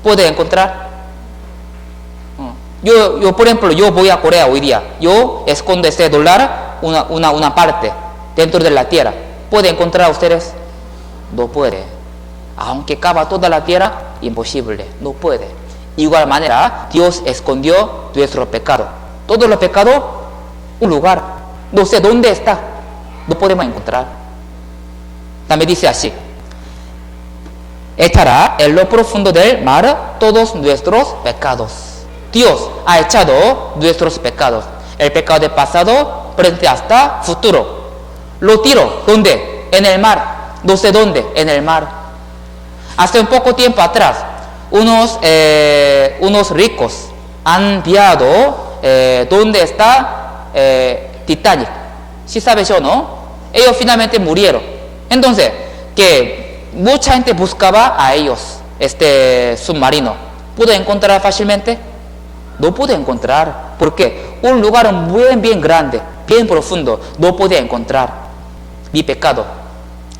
pueden encontrar. Yo, por ejemplo, yo voy a Corea hoy día. Yo escondo este dólar, una parte dentro de la tierra. ¿Pueden encontrar ustedes? No puede. Aunque cava toda la tierra, imposible. No puede. Igual manera, Dios escondió nuestro pecado. Todos los pecados, un lugar. No sé dónde está. No podemos encontrar. También dice así. Echará en lo profundo del mar todos nuestros pecados. Dios ha echado nuestros pecados. El pecado del pasado, presente hasta futuro. Lo tiró. ¿Dónde? En el mar. No sé dónde. En el mar. Hace un poco tiempo atrás, unos ricos han enviado dónde está Titanic. ¿Sí sabes o no? Ellos finalmente murieron. Entonces, que mucha gente buscaba a ellos, este submarino. ¿Pudo encontrar fácilmente? No pude encontrar, porque un lugar bien grande, bien profundo, no podía encontrar. Mi pecado,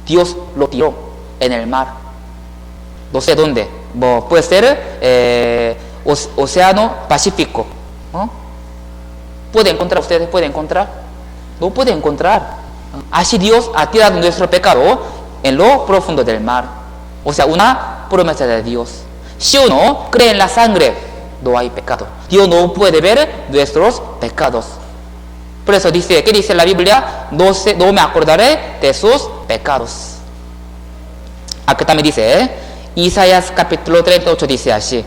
Dios lo tiró en el mar. No sé dónde, puede ser Océano Pacífico, ¿no? ¿Puede encontrar ustedes? ¿Puede encontrar? No puede encontrar. Así Dios ha tirado nuestro pecado en lo profundo del mar. O sea, una promesa de Dios. Si uno cree en la sangre, no hay pecado. Dios no puede ver nuestros pecados. Por eso dice, ¿qué dice la Biblia? No me acordaré de sus pecados. Aquí también dice, Isaías capítulo 38 dice así.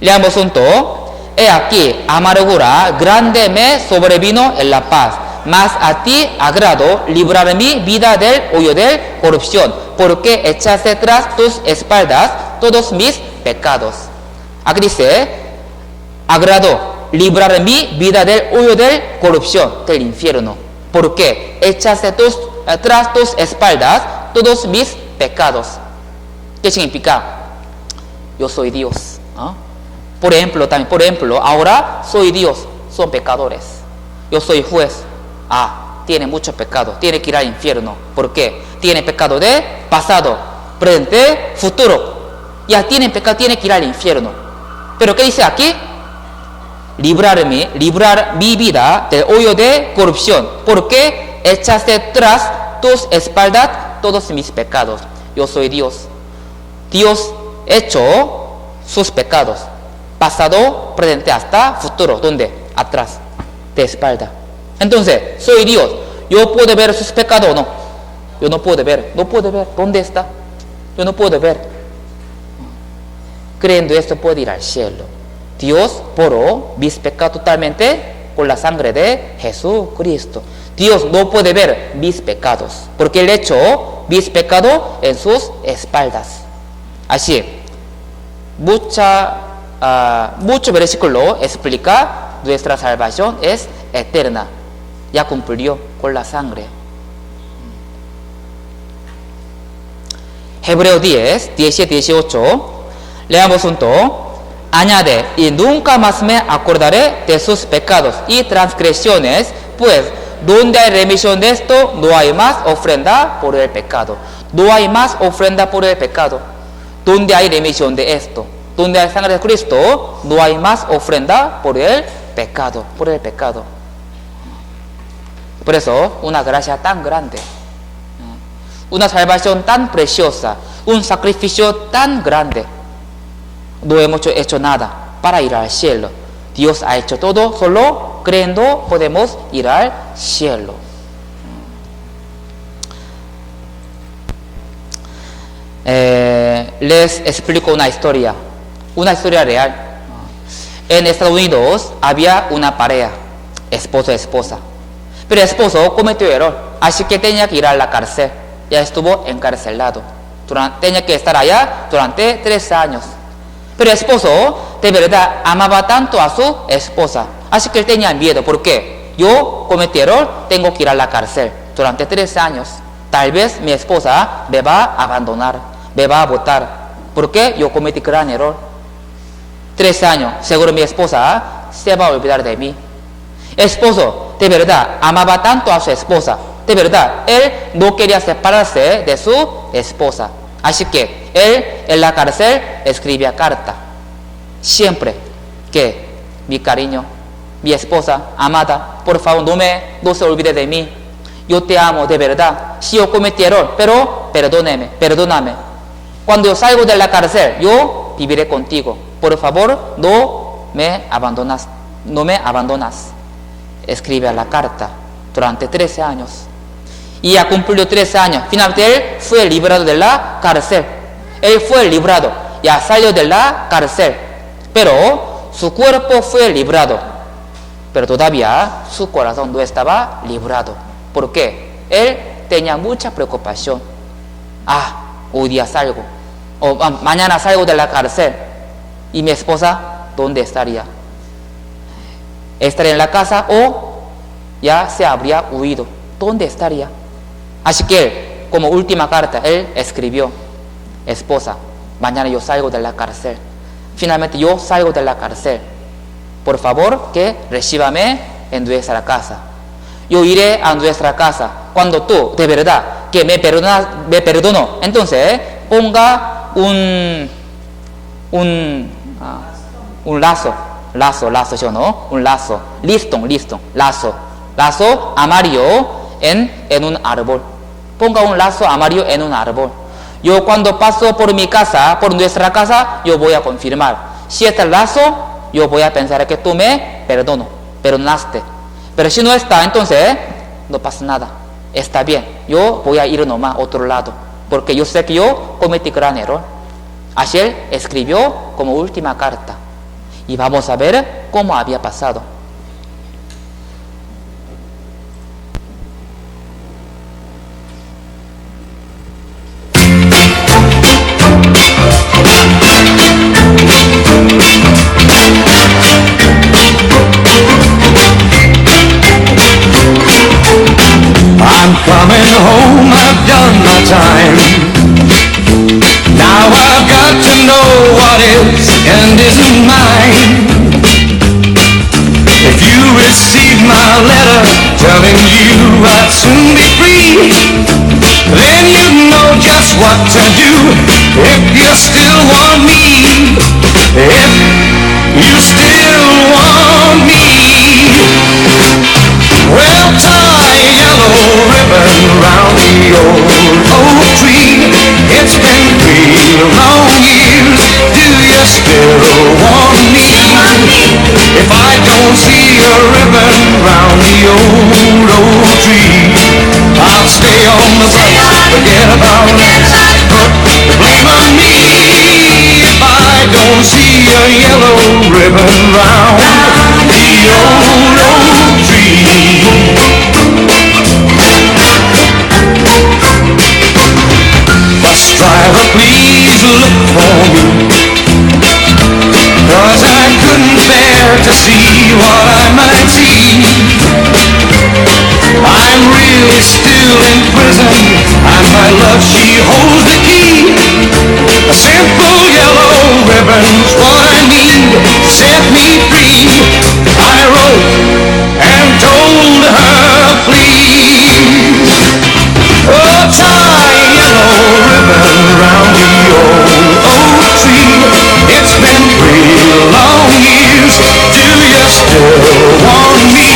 Leamos junto. He aquí, amargura grande me sobrevino en la paz, mas a ti agrado librar mi vida del hoyo de corrupción, porque echaste tras tus espaldas todos mis pecados. Aquí dice, agradó librar mi vida del hoyo de corrupción, del infierno, porque echaste tras tus espaldas todos mis pecados. ¿Qué significa? Yo soy Dios, ¿no? Por ejemplo, ahora soy Dios, son pecadores. Yo soy juez. Tiene mucho pecado, tiene que ir al infierno. ¿Por qué? Tiene pecado de pasado, presente, futuro. Ya tiene pecado, tiene que ir al infierno. Pero ¿qué dice aquí? Librar mi vida del hoyo de corrupción, porque echaste tras tus espaldas todos mis pecados. Yo soy Dios. Dios echó sus pecados, pasado, presente, hasta futuro. ¿Dónde? Atrás, de espalda. Entonces, soy Dios. ¿Yo puedo ver sus pecados o no? Yo no puedo ver. No puedo ver. ¿Dónde está? Yo no puedo ver. Creyendo esto puedo ir al cielo. Dios borró mis pecados totalmente con la sangre de Jesucristo. Dios no puede ver mis pecados, porque Él echó mis pecados en sus espaldas. Así, mucho versículo explica nuestra salvación es eterna. Ya cumplió con la sangre. Hebreo 10, 17, 18. Leamos juntos. Añade, y nunca más me acordaré de sus pecados y transgresiones, pues donde hay remisión de esto, no hay más ofrenda por el pecado. No hay más ofrenda por el pecado. Donde hay remisión de esto, donde hay sangre de Cristo, no hay más ofrenda por el pecado. Por el pecado. Por eso, una gracia tan grande, una salvación tan preciosa, un sacrificio tan grande. No hemos hecho nada para ir al cielo. Dios ha hecho todo, solo creyendo podemos ir al cielo. Les explico una historia real. En Estados Unidos había una pareja, esposo y esposa. Pero el esposo cometió error, así que tenía que ir a la cárcel. Ya estuvo encarcelado. Tenía que estar allá durante 3 años. Pero el esposo de verdad amaba tanto a su esposa, así que él tenía miedo. ¿Por qué? Yo cometí error, tengo que ir a la cárcel durante 3 años. Tal vez mi esposa me va a abandonar, me va a botar. ¿Por qué? Yo cometí gran error. 3 años, seguro mi esposa se va a olvidar de mí. El esposo de verdad amaba tanto a su esposa. De verdad, él no quería separarse de su esposa. Así que él en la cárcel escribía carta. Siempre que mi cariño, mi esposa amada, por favor no se olvide de mí. Yo te amo de verdad. Si yo cometí error, pero perdóname. Cuando yo salgo de la cárcel, yo viviré contigo. Por favor, no me abandonas. Escribe la carta durante 13 años. Y ya cumplió 13 años. Finalmente él fue librado de la cárcel. Él fue librado. Ya salió de la cárcel. Pero su cuerpo fue librado. Pero todavía su corazón no estaba librado. ¿Por qué? Él tenía mucha preocupación. Hoy día salgo. O mañana salgo de la cárcel. ¿Y mi esposa dónde estaría? ¿Estaría en la casa o ya se habría huido? ¿Dónde estaría? Así que, como última carta, él escribió: esposa, mañana yo salgo de la cárcel. Finalmente yo salgo de la cárcel. Por favor, que recíbame en nuestra casa. Yo iré a nuestra casa cuando tú, de verdad, que me perdonó. Entonces, ponga un lazo, ¿sí o no? Un lazo, listón, lazo amarillo en un árbol. Ponga un lazo amarillo en un árbol. Yo cuando paso por mi casa, por nuestra casa, yo voy a confirmar. Si está el lazo, yo voy a pensar que tú me perdonaste. Pero si no está, entonces no pasa nada. Está bien, yo voy a ir nomás a otro lado, porque yo sé que yo cometí gran error. Así él escribió como última carta. Y vamos a ver cómo había pasado. I'm coming home, I've done my time. Now I've got to know what is and isn't mine. If you receive my letter telling you I'd soon be free, then you know just what to do if you still want me. If you still want me. Well, tie a yellow ribbon round the old oak tree. It's been 3 long years. Do you still want me? If I don't see a ribbon round the old oak tree, I'll stay on the bus, forget about it, put the blame on me. If I don't see a yellow ribbon round the old oak tree. me. 'Cause I couldn't bear to see what I might see. I'm really still in prison, and my love, she holds the key. A simple yellow ribbon's what I need to set me free. I wrote and told her, please, oh, tie a yellow ribbon round the old oak tree. It's been 3 long years, do you still want me?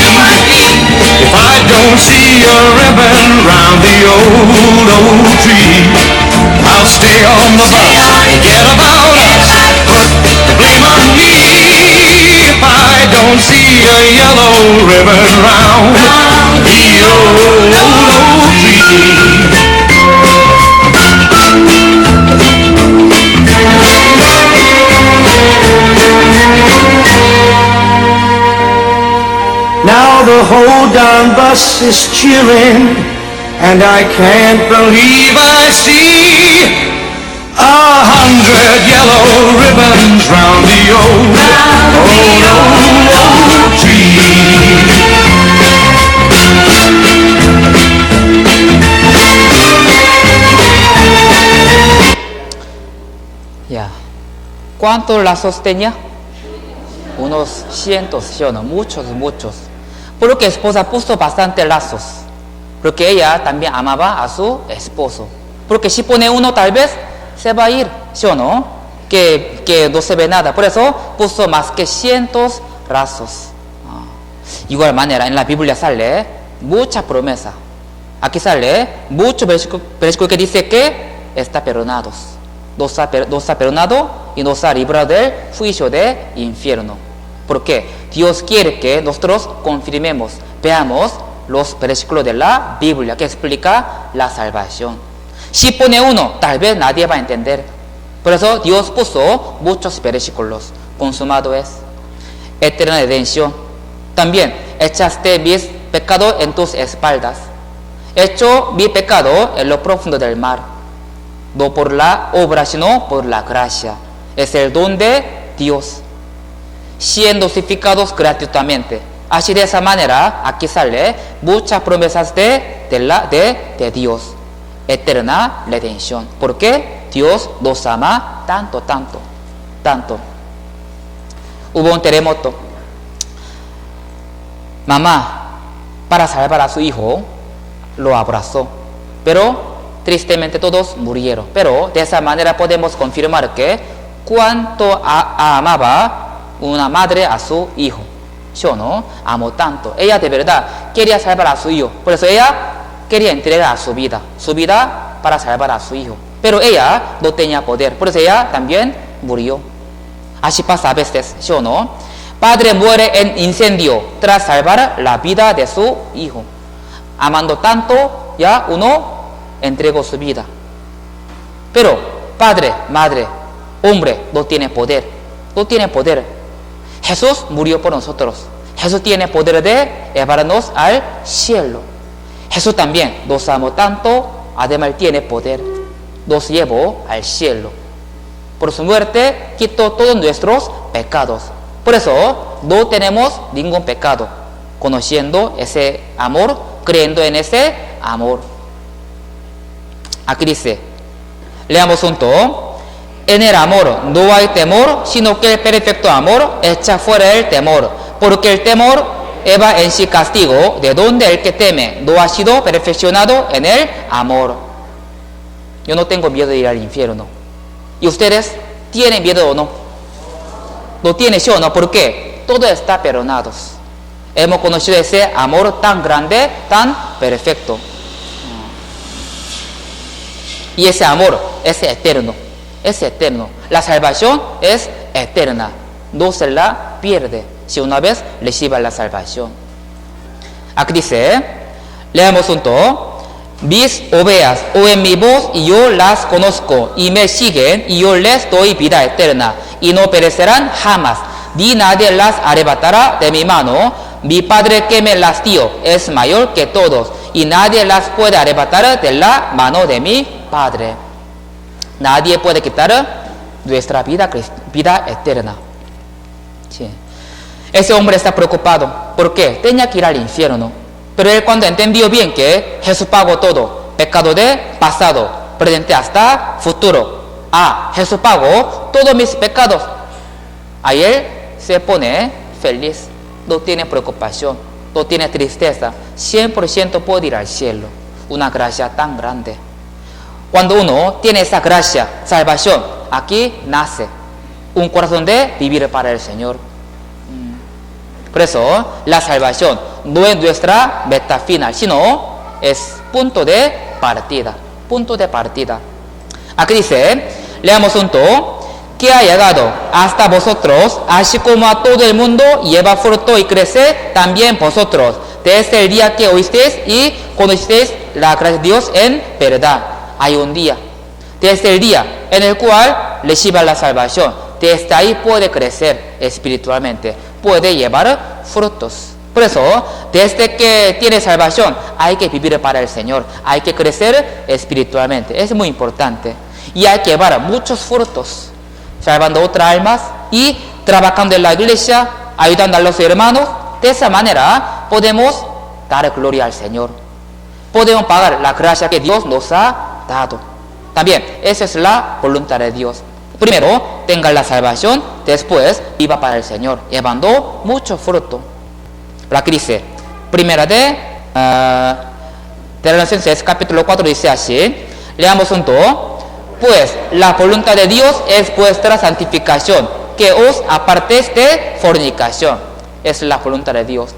If I don't see a ribbon round the old oak tree, I'll stay on the bus, forget about us, put the blame on me. If I don't see a yellow ribbon round the old oak tree. Now the whole darn bus is cheering, and I can't believe I see 100 yellow ribbons round the old tree. Ya. ¿Cuántos lazos tenía? Unos cientos, ¿sí o no? Muchos. Porque esposa puso bastante lazos. Porque ella también amaba a su esposo. Porque si pone uno, tal vez se va a ir, ¿sí o no? Que no se ve nada. Por eso puso más que cientos lazos. Igual manera, en la Biblia sale mucha promesa. Aquí sale mucho versículo que dice que está perdonados. Nos ha perdonado y nos ha librado del juicio del infierno. ¿Por qué? Dios quiere que nosotros confirmemos, veamos los versículos de la Biblia que explica la salvación. Si pone uno, tal vez nadie va a entender. Por eso Dios puso muchos versículos. Consumado es eterna redención. También echaste mis pecados en tus espaldas. Hecho mi pecado en lo profundo del mar. No por la obra, sino por la gracia. Es el don de Dios, siendo justificados gratuitamente. Así de esa manera, aquí sale muchas promesas de Dios. Eterna redención. Porque Dios nos ama tanto. Hubo un terremoto. Mamá, para salvar a su hijo, lo abrazó. Pero tristemente todos murieron. Pero de esa manera podemos confirmar que cuánto amaba una madre a su hijo. ¿Sí o no? Amó tanto. Ella de verdad quería salvar a su hijo. Por eso ella quería entregar su vida para salvar a su hijo. Pero ella no tenía poder. Por eso ella también murió. Así pasa a veces, ¿sí o no? Padre muere en incendio tras salvar la vida de su hijo. Amando tanto, ya uno entregó su vida. Pero padre, madre, hombre no tiene poder. Jesús murió por nosotros. Jesús tiene poder de llevarnos al cielo. Jesús también nos amó tanto, además tiene poder. Nos llevó al cielo. Por su muerte quitó todos nuestros pecados. Por eso no tenemos ningún pecado. Conociendo ese amor, creyendo en ese amor. Aquí dice, leamos junto. En el amor no hay temor, sino que el perfecto amor echa fuera el temor, porque el temor lleva en sí castigo, de donde el que teme no ha sido perfeccionado en el amor. Yo no tengo miedo de ir al infierno. ¿Y ustedes tienen miedo o no? No tienen, ¿sí o no? ¿Por qué? Todo está perdonado. Hemos conocido ese amor tan grande, tan perfecto. Y ese amor es eterno. Es eterno. La salvación es eterna. No se la pierde si una vez recibe la salvación. Aquí dice, leamos junto. Mis ovejas oyen mi voz y yo las conozco y me siguen y yo les doy vida eterna y no perecerán jamás, ni nadie las arrebatará de mi mano. Mi Padre que me las dio es mayor que todos y nadie las puede arrebatar de la mano de mi Padre. Nadie puede quitar nuestra vida eterna. Sí. Ese hombre está preocupado. ¿Por qué? Tenía que ir al infierno. Pero él, cuando entendió bien que Jesús pagó todo, pecado de pasado, presente hasta futuro. Jesús pagó todos mis pecados. Ahí él se pone feliz. No tiene preocupación, no tiene tristeza. 100% puede ir al cielo. Una gracia tan grande. Cuando uno tiene esa gracia, salvación, aquí nace un corazón de vivir para el Señor. Por eso, la salvación no es nuestra meta final, sino es punto de partida. Punto de partida. Aquí dice, leamos junto, que ha llegado hasta vosotros, así como a todo el mundo lleva fruto y crece, también vosotros, desde el día que oísteis y conocisteis la gracia de Dios en verdad. Hay un día, desde el día en el cual reciba la salvación, desde ahí puede crecer espiritualmente, puede llevar frutos. Por eso, desde que tiene salvación, hay que vivir para el Señor, hay que crecer espiritualmente, es muy importante. Y hay que llevar muchos frutos, salvando otras almas y trabajando en la iglesia, ayudando a los hermanos. De esa manera podemos dar gloria al Señor, podemos pagar la gracia que Dios nos ha dado. También esa es la voluntad de Dios. Primero tenga la salvación, después viva para el Señor, llevando mucho fruto. Pero aquí dice, primera de Tesalonicenses capítulo 4 dice así, leamos junto. Pues la voluntad de Dios es vuestra santificación, que os apartéis de fornicación. Es la voluntad de Dios.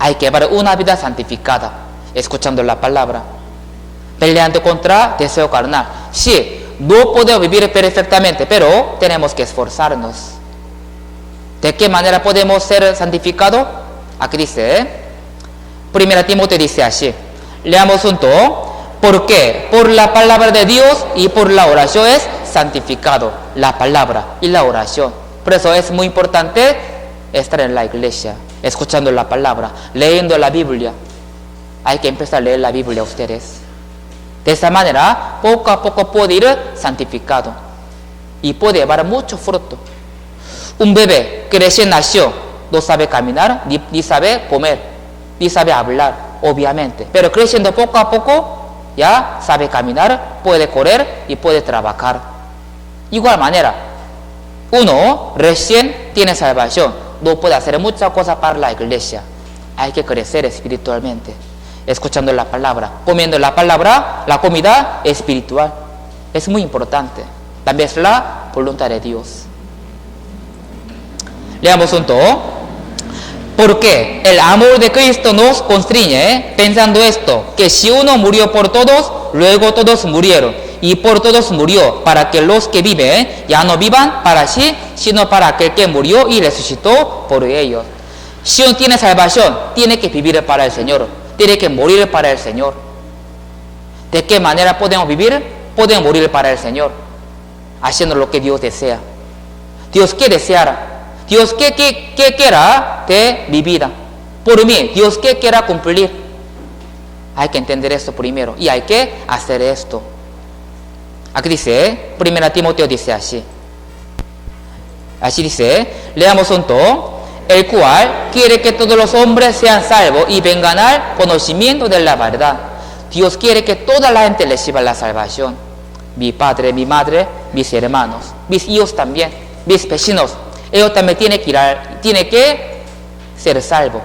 Hay que llevar una vida santificada, escuchando la palabra, peleando contra deseo carnal. Sí, no podemos vivir perfectamente, pero tenemos que esforzarnos. ¿De qué manera podemos ser santificados? Aquí dice, 1 Timoteo dice así, leamos junto. ¿Por qué? Por la palabra de Dios y por la oración es santificado. La palabra y la oración. Por eso es muy importante estar en la iglesia, escuchando la palabra, leyendo la Biblia. Hay que empezar a leer la Biblia ustedes. De esa manera, poco a poco puede ir santificado y puede llevar mucho fruto. Un bebé que recién nació no sabe caminar, ni sabe comer, ni sabe hablar, obviamente. Pero creciendo poco a poco, ya sabe caminar, puede correr y puede trabajar. Igual manera, uno recién tiene salvación, no puede hacer muchas cosas para la iglesia. Hay que crecer espiritualmente, escuchando la palabra, comiendo la palabra, la comida espiritual. Es muy importante. También es la voluntad de Dios. Leamos junto. Porque el amor de Cristo nos constriñe, pensando esto, que si uno murió por todos, luego todos murieron, y por todos murió, para que los que viven ya no vivan para sí, sino para aquel que murió y resucitó por ellos. Si uno tiene salvación, tiene que vivir para el Señor, tiene que morir para el Señor. ¿De qué manera podemos vivir? Podemos morir para el Señor, haciendo lo que Dios desea. Dios quiere desear. Dios que quiera de mi vida. Por mí, Dios que quiera cumplir. Hay que entender esto primero y hay que hacer esto. Aquí dice, 1 Timoteo dice así. Así dice, leamos junto. El cual quiere que todos los hombres sean salvos y vengan al conocimiento de la verdad. Dios quiere que toda la gente reciba la salvación. Mi padre, mi madre, mis hermanos, mis hijos también, mis vecinos. Ellos también tienen que ser salvos.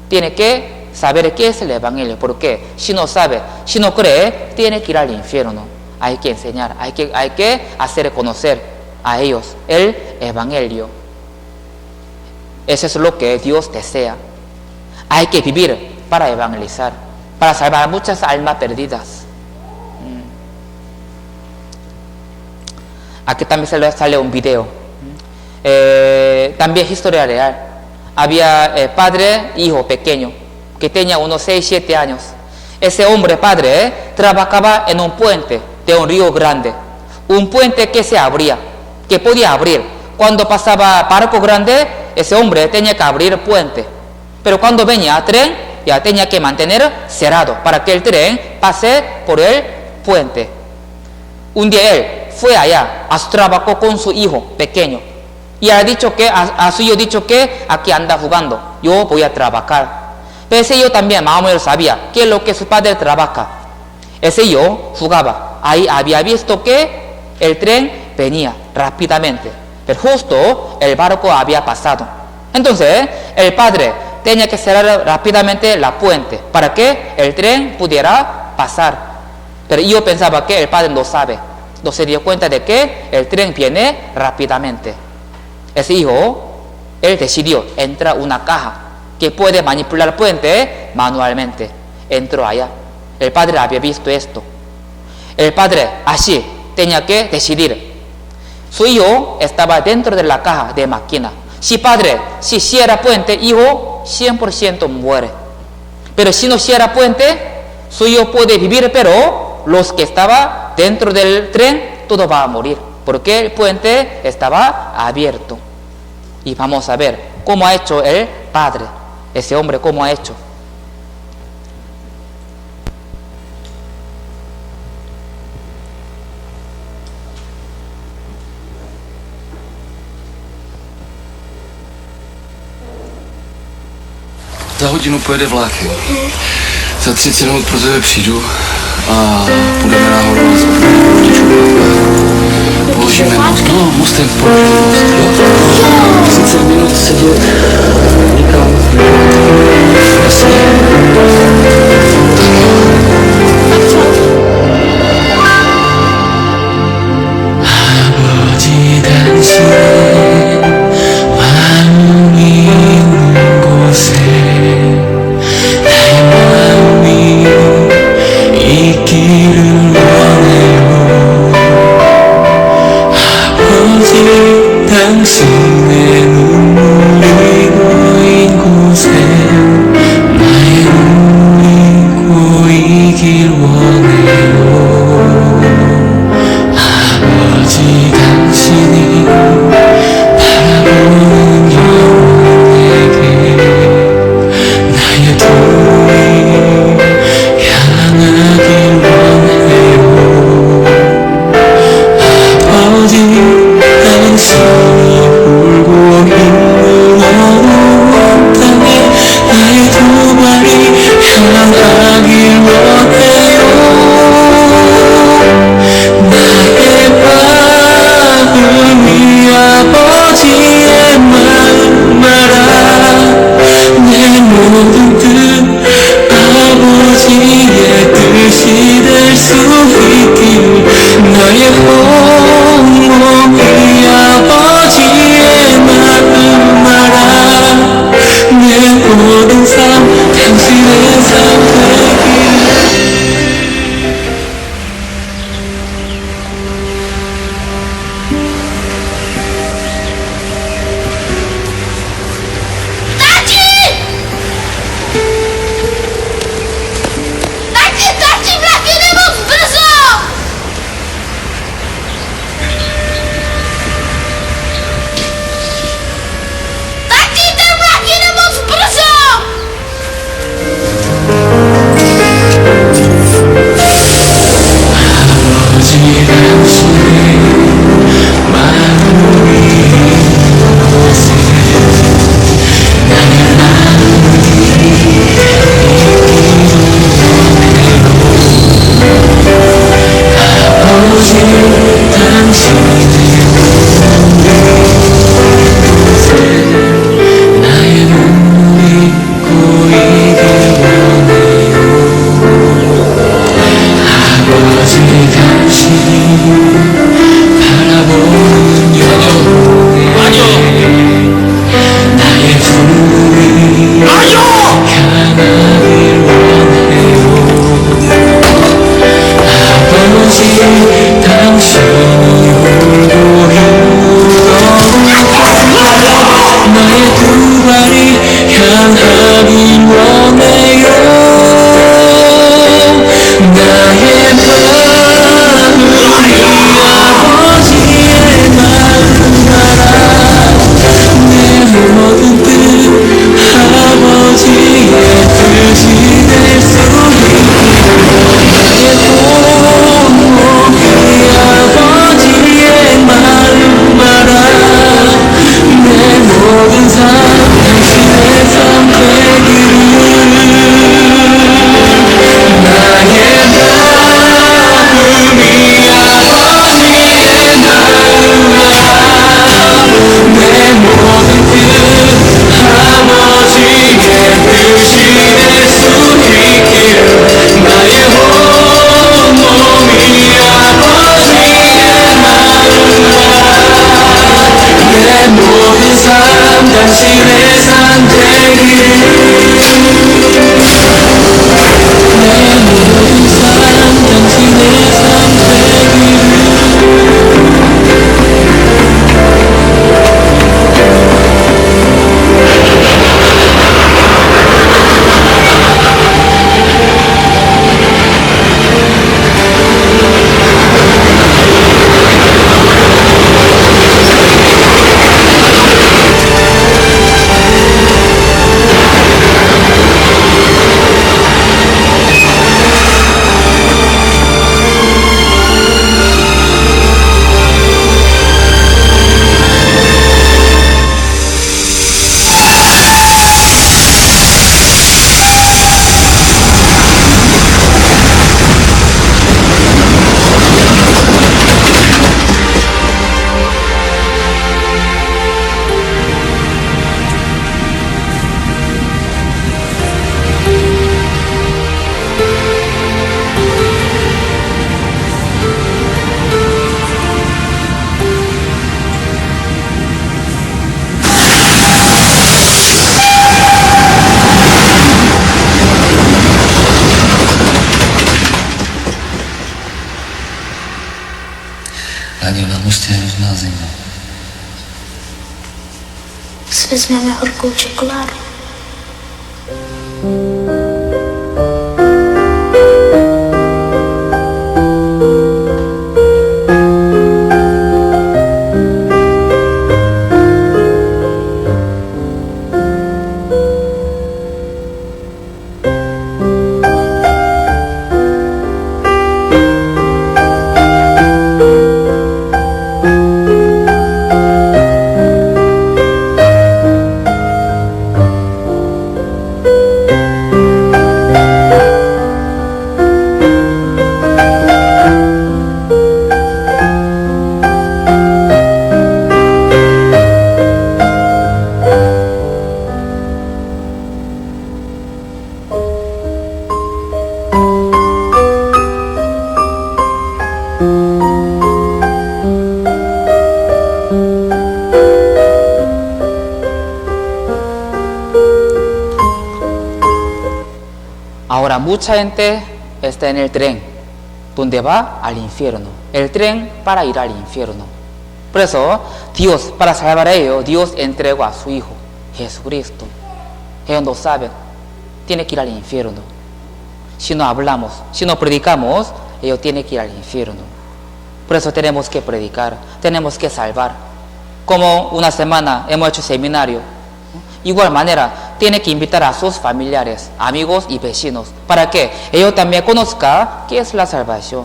Tiene que saber qué es el Evangelio. ¿Por qué? Si no sabe, si no cree, tiene que ir al infierno. Hay que enseñar, hay que hacer conocer a ellos el Evangelio. Eso es lo que Dios desea. Hay que vivir para evangelizar, para salvar muchas almas perdidas. Aquí también sale un video. También historia real. Había padre, hijo pequeño, que tenía unos 6-7 años. Ese hombre padre trabajaba en un puente de un río grande. Un puente que se abría, que podía abrir. Cuando pasaba barco grande, ese hombre tenía que abrir el puente. Pero cuando venía tren, ya tenía que mantener cerrado para que el tren pase por el puente. Un día él fue allá a su trabajo con su hijo pequeño. Y ha dicho que, a su hijo dicho que aquí anda jugando, yo voy a trabajar. Pero ese hijo también más o menos sabía qué es lo que su padre trabaja. Ese hijo jugaba. Ahí había visto que el tren venía rápidamente, pero justo el barco había pasado. Entonces el padre tenía que cerrar rápidamente la puente para que el tren pudiera pasar. Pero yo pensaba que el padre no sabe, no se dio cuenta de que el tren viene rápidamente. Ese hijo, él decidió entrar a una caja que puede manipular el puente manualmente. Entró allá. El padre había visto esto. El padre así tenía que decidir. Su hijo estaba dentro de la caja de máquina. Si padre, si cierra puente, hijo 100% muere. Pero si no cierra puente, su hijo puede vivir, pero los que estaban dentro del tren, todo va a morir, porque el puente estaba abierto. Y vamos a ver cómo ha hecho el padre, ese hombre cómo ha hecho. Za hodinu pojede vlákem. Za 30 minut pro tebe přijdu a půjdeme nahoru a zaprvé těžkou. Položíme most, no, mostem položíme most, jo. 30 minut sedět někam. Jasně. 아버지 당신 마음이 있는 곳에 나의 마음이 있기를 원해요. 아버지 당신의 눈물이 고인 곳에 나의 눈물이 고이길 원해요. 아버지 당신이 바라보는 영혼에게 나의 도움이 향하길 원해요. 아버지 당신이 울고 있는 어두운 땅에 나의 두 발이 향하길 원해요. 나의 마음이 아버지의 마음 알아. 내 모든 뜻 아버지의 뜻이 될 수 있길. 나의 몸이 아버지의 마음 알아. 내 모든 삶 당신의 삶 되길. Tati, vlaky nemoc brzo! Tati, ten vlak jede moc brzo! 아버지 당신의 마음이 있는 곳에 나의 마음이 아버지 당신의 곳에 나의 눈물이 고이길 원해요. 아버지 당신이 바라보는 영혼에 나의 두려움이 향하길 원해요. 아버지 당신이 Rádi, vamos těž na zimu. Si vezmeme horkou čokoládu. Ahora mucha gente está en el tren donde va al infierno. El tren para ir al infierno. Por eso Dios, para salvar a ellos, Dios entregó a su Hijo, Jesucristo. Ellos no saben, tienen que ir al infierno. Si no hablamos, si no predicamos, ellos tienen que ir al infierno. Por eso tenemos que predicar, tenemos que salvar. Como una semana hemos hecho seminario, igual manera, tiene que invitar a sus familiares, amigos y vecinos, para que ellos también conozcan qué es la salvación.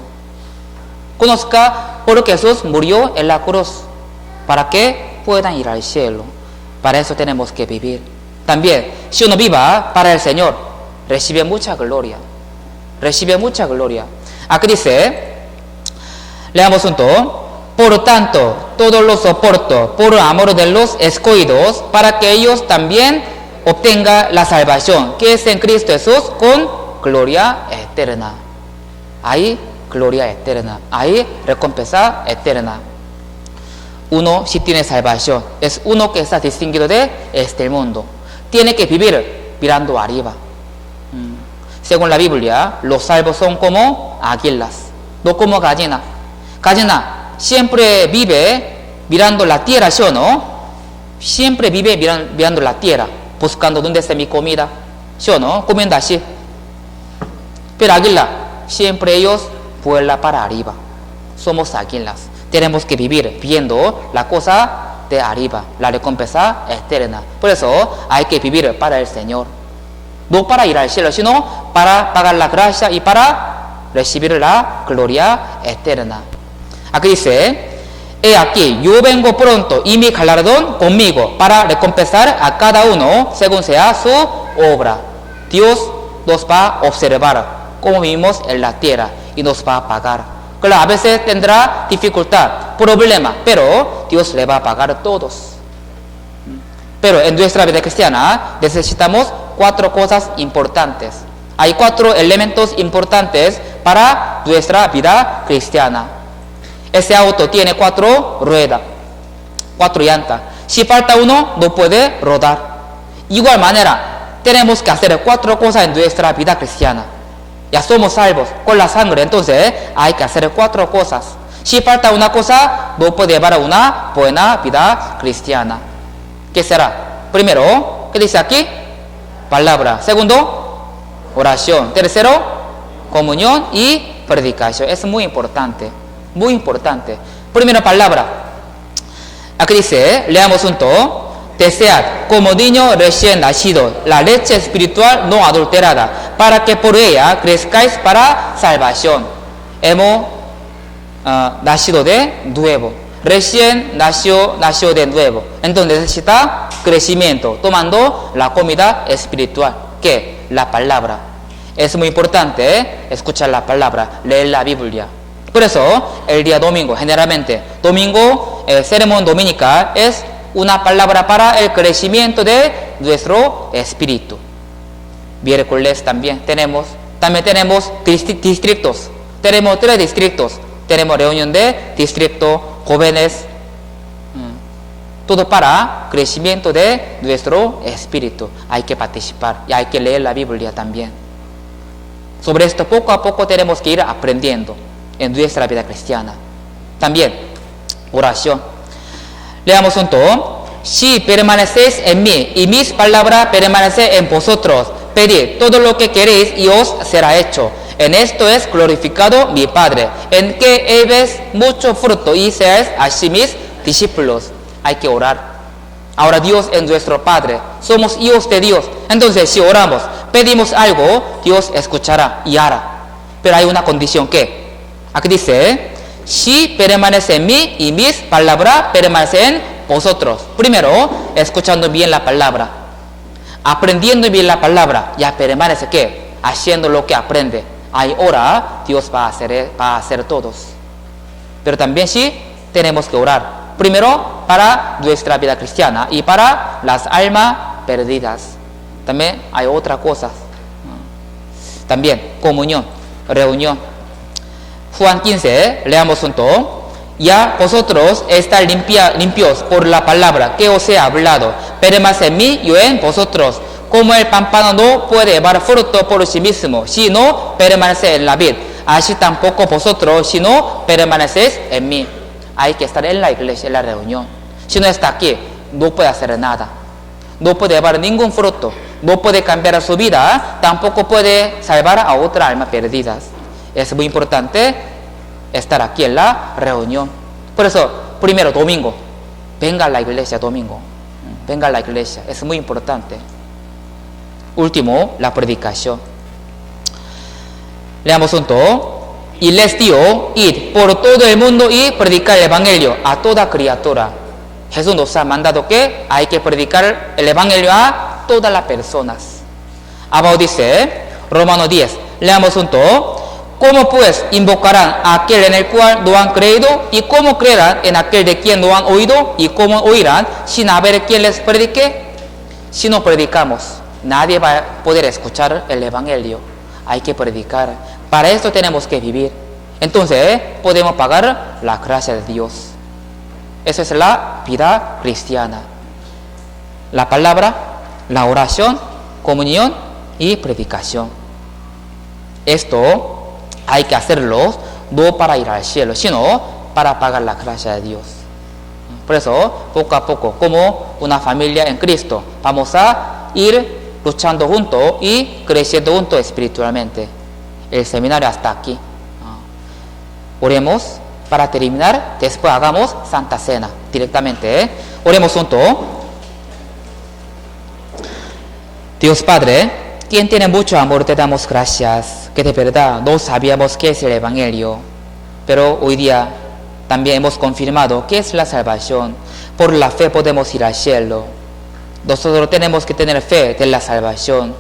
Conozcan por qué Jesús murió en la cruz, para que puedan ir al cielo. Para eso tenemos que vivir. También, si uno viva para el Señor, recibe mucha gloria. Recibe mucha gloria. Aquí dice, leamos un todo. Por tanto, todo lo soporto por amor de los escogidos, para que ellos también obtengan la salvación, que es en Cristo Jesús, con gloria eterna. Hay gloria eterna, hay recompensa eterna. Uno si tiene salvación, es uno que está distinguido de este mundo. Tiene que vivir mirando arriba. Según la Biblia, los salvos son como águilas, no como gallina. Gallina siempre vive mirando la tierra, ¿sí o no? Siempre vive mirando la tierra, buscando dónde está mi comida, ¿sí o no? Comiendo así. Pero águila, siempre ellos vuelan para arriba. Somos águilas. Tenemos que vivir viendo la cosa de arriba, la recompensa eterna. Por eso hay que vivir para el Señor. No para ir al cielo, sino para pagar la gracia y para recibir la gloria eterna. Aquí dice, he aquí, yo vengo pronto y mi galardón conmigo para recompensar a cada uno según sea su obra. Dios nos va a observar cómo vivimos en la tierra y nos va a pagar. Claro, a veces tendrá dificultad, problema, pero Dios le va a pagar a todos. Pero en nuestra vida cristiana necesitamos 4 cosas importantes. Hay 4 elementos importantes para nuestra vida cristiana. Ese auto tiene 4 ruedas, 4 llantas. Si falta uno, no puede rodar. Igual manera, tenemos que hacer 4 cosas en nuestra vida cristiana. Ya somos salvos con la sangre, entonces hay que hacer 4 cosas. Si falta una cosa, no puede llevar a una buena vida cristiana. ¿Qué será? Primero, ¿qué dice aquí? Palabra. Segundo, oración. Tercero, comunión y predicación. Es muy importante, muy importante. Primero, palabra. Aquí dice, leamos juntos. Desead como niño recién nacido la leche espiritual no adulterada, para que por ella crezcáis para salvación. Hemos nacido de nuevo. Recién nació de nuevo. Entonces necesita crecimiento, tomando la comida espiritual, que la palabra. Es muy importante escuchar la palabra, leer la Biblia. Por eso, el día domingo, generalmente, domingo, sermón dominical es una palabra para el crecimiento de nuestro espíritu. Miércoles también tenemos distritos. Tenemos 3 distritos. Tenemos reunión de distrito, jóvenes, todo para crecimiento de nuestro espíritu. Hay que participar y hay que leer la Biblia también. Sobre esto poco a poco tenemos que ir aprendiendo en nuestra vida cristiana. También, oración. Leamos juntos. Si permanecéis en mí y mis palabras permanecen en vosotros, pedid todo lo que queréis y os será hecho. En esto es glorificado mi Padre, en que llevéis mucho fruto y seáis así mis discípulos. Hay que orar. Ahora Dios es nuestro Padre, somos hijos de Dios. Entonces si oramos, pedimos algo, Dios escuchará y hará. Pero hay una condición que, aquí dice, si permanece en mí y mis palabras permanecen en vosotros. Primero, escuchando bien la palabra, aprendiendo bien la palabra, ya permanece ¿qué? Haciendo lo que aprende. Hay hora, Dios va a hacer todos. Pero también sí, tenemos que orar. Primero, para nuestra vida cristiana y para las almas perdidas. También hay otra cosa. También, comunión, reunión. Juan 15, leamos juntos. Ya vosotros estáis limpios por la palabra que os he hablado. Permaneced en mí, yo en vosotros. Como el pámpano no puede llevar fruto por sí mismo, si no permanece en la vid, así tampoco vosotros, si no permanecéis en mí. Hay que estar en la iglesia, en la reunión. Si no está aquí, no puede hacer nada. No puede llevar ningún fruto. No puede cambiar su vida, tampoco puede salvar a otras almas perdidas. Es muy importante estar aquí en la reunión. Por eso, primero, domingo. Venga a la iglesia domingo. Venga a la iglesia. Es muy importante. Último, la predicación. Leamos juntos. Y les digo, id por todo el mundo y predicar el evangelio a toda criatura. Jesús nos ha mandado que hay que predicar el evangelio a todas las personas. Abajo dice, Romanos 10. Leamos juntos. ¿Cómo pues invocarán a aquel en el cual no han creído? ¿Y cómo creerán en aquel de quien no han oído? ¿Y cómo oirán sin haber quien les predique? Si no predicamos, nadie va a poder escuchar el evangelio. Hay que predicar. Para esto tenemos que vivir. Entonces, podemos pagar la gracia de Dios. Esa es la vida cristiana. La palabra, la oración, comunión y predicación. Esto hay que hacerlo no para ir al cielo, sino para pagar la gracia de Dios. Por eso, poco a poco, como una familia en Cristo, vamos a ir luchando juntos y creciendo juntos espiritualmente. El seminario hasta aquí. Oremos para terminar, después hagamos Santa Cena directamente. Oremos juntos. Dios Padre, quien tiene mucho amor, te damos gracias, que de verdad no sabíamos qué es el Evangelio, pero hoy día también hemos confirmado qué es la salvación. Por la fe podemos ir al cielo. Nosotros tenemos que tener fe de la salvación.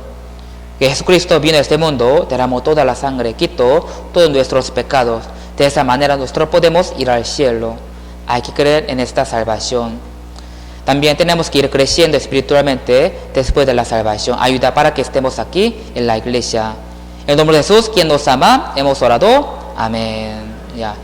Que Jesucristo vino a este mundo, derramó toda la sangre, quitó todos nuestros pecados. De esa manera nosotros podemos ir al cielo. Hay que creer en esta salvación. También tenemos que ir creciendo espiritualmente después de la salvación. Ayuda para que estemos aquí en la iglesia. En el nombre de Jesús, quien nos ama, hemos orado. Amén. Ya.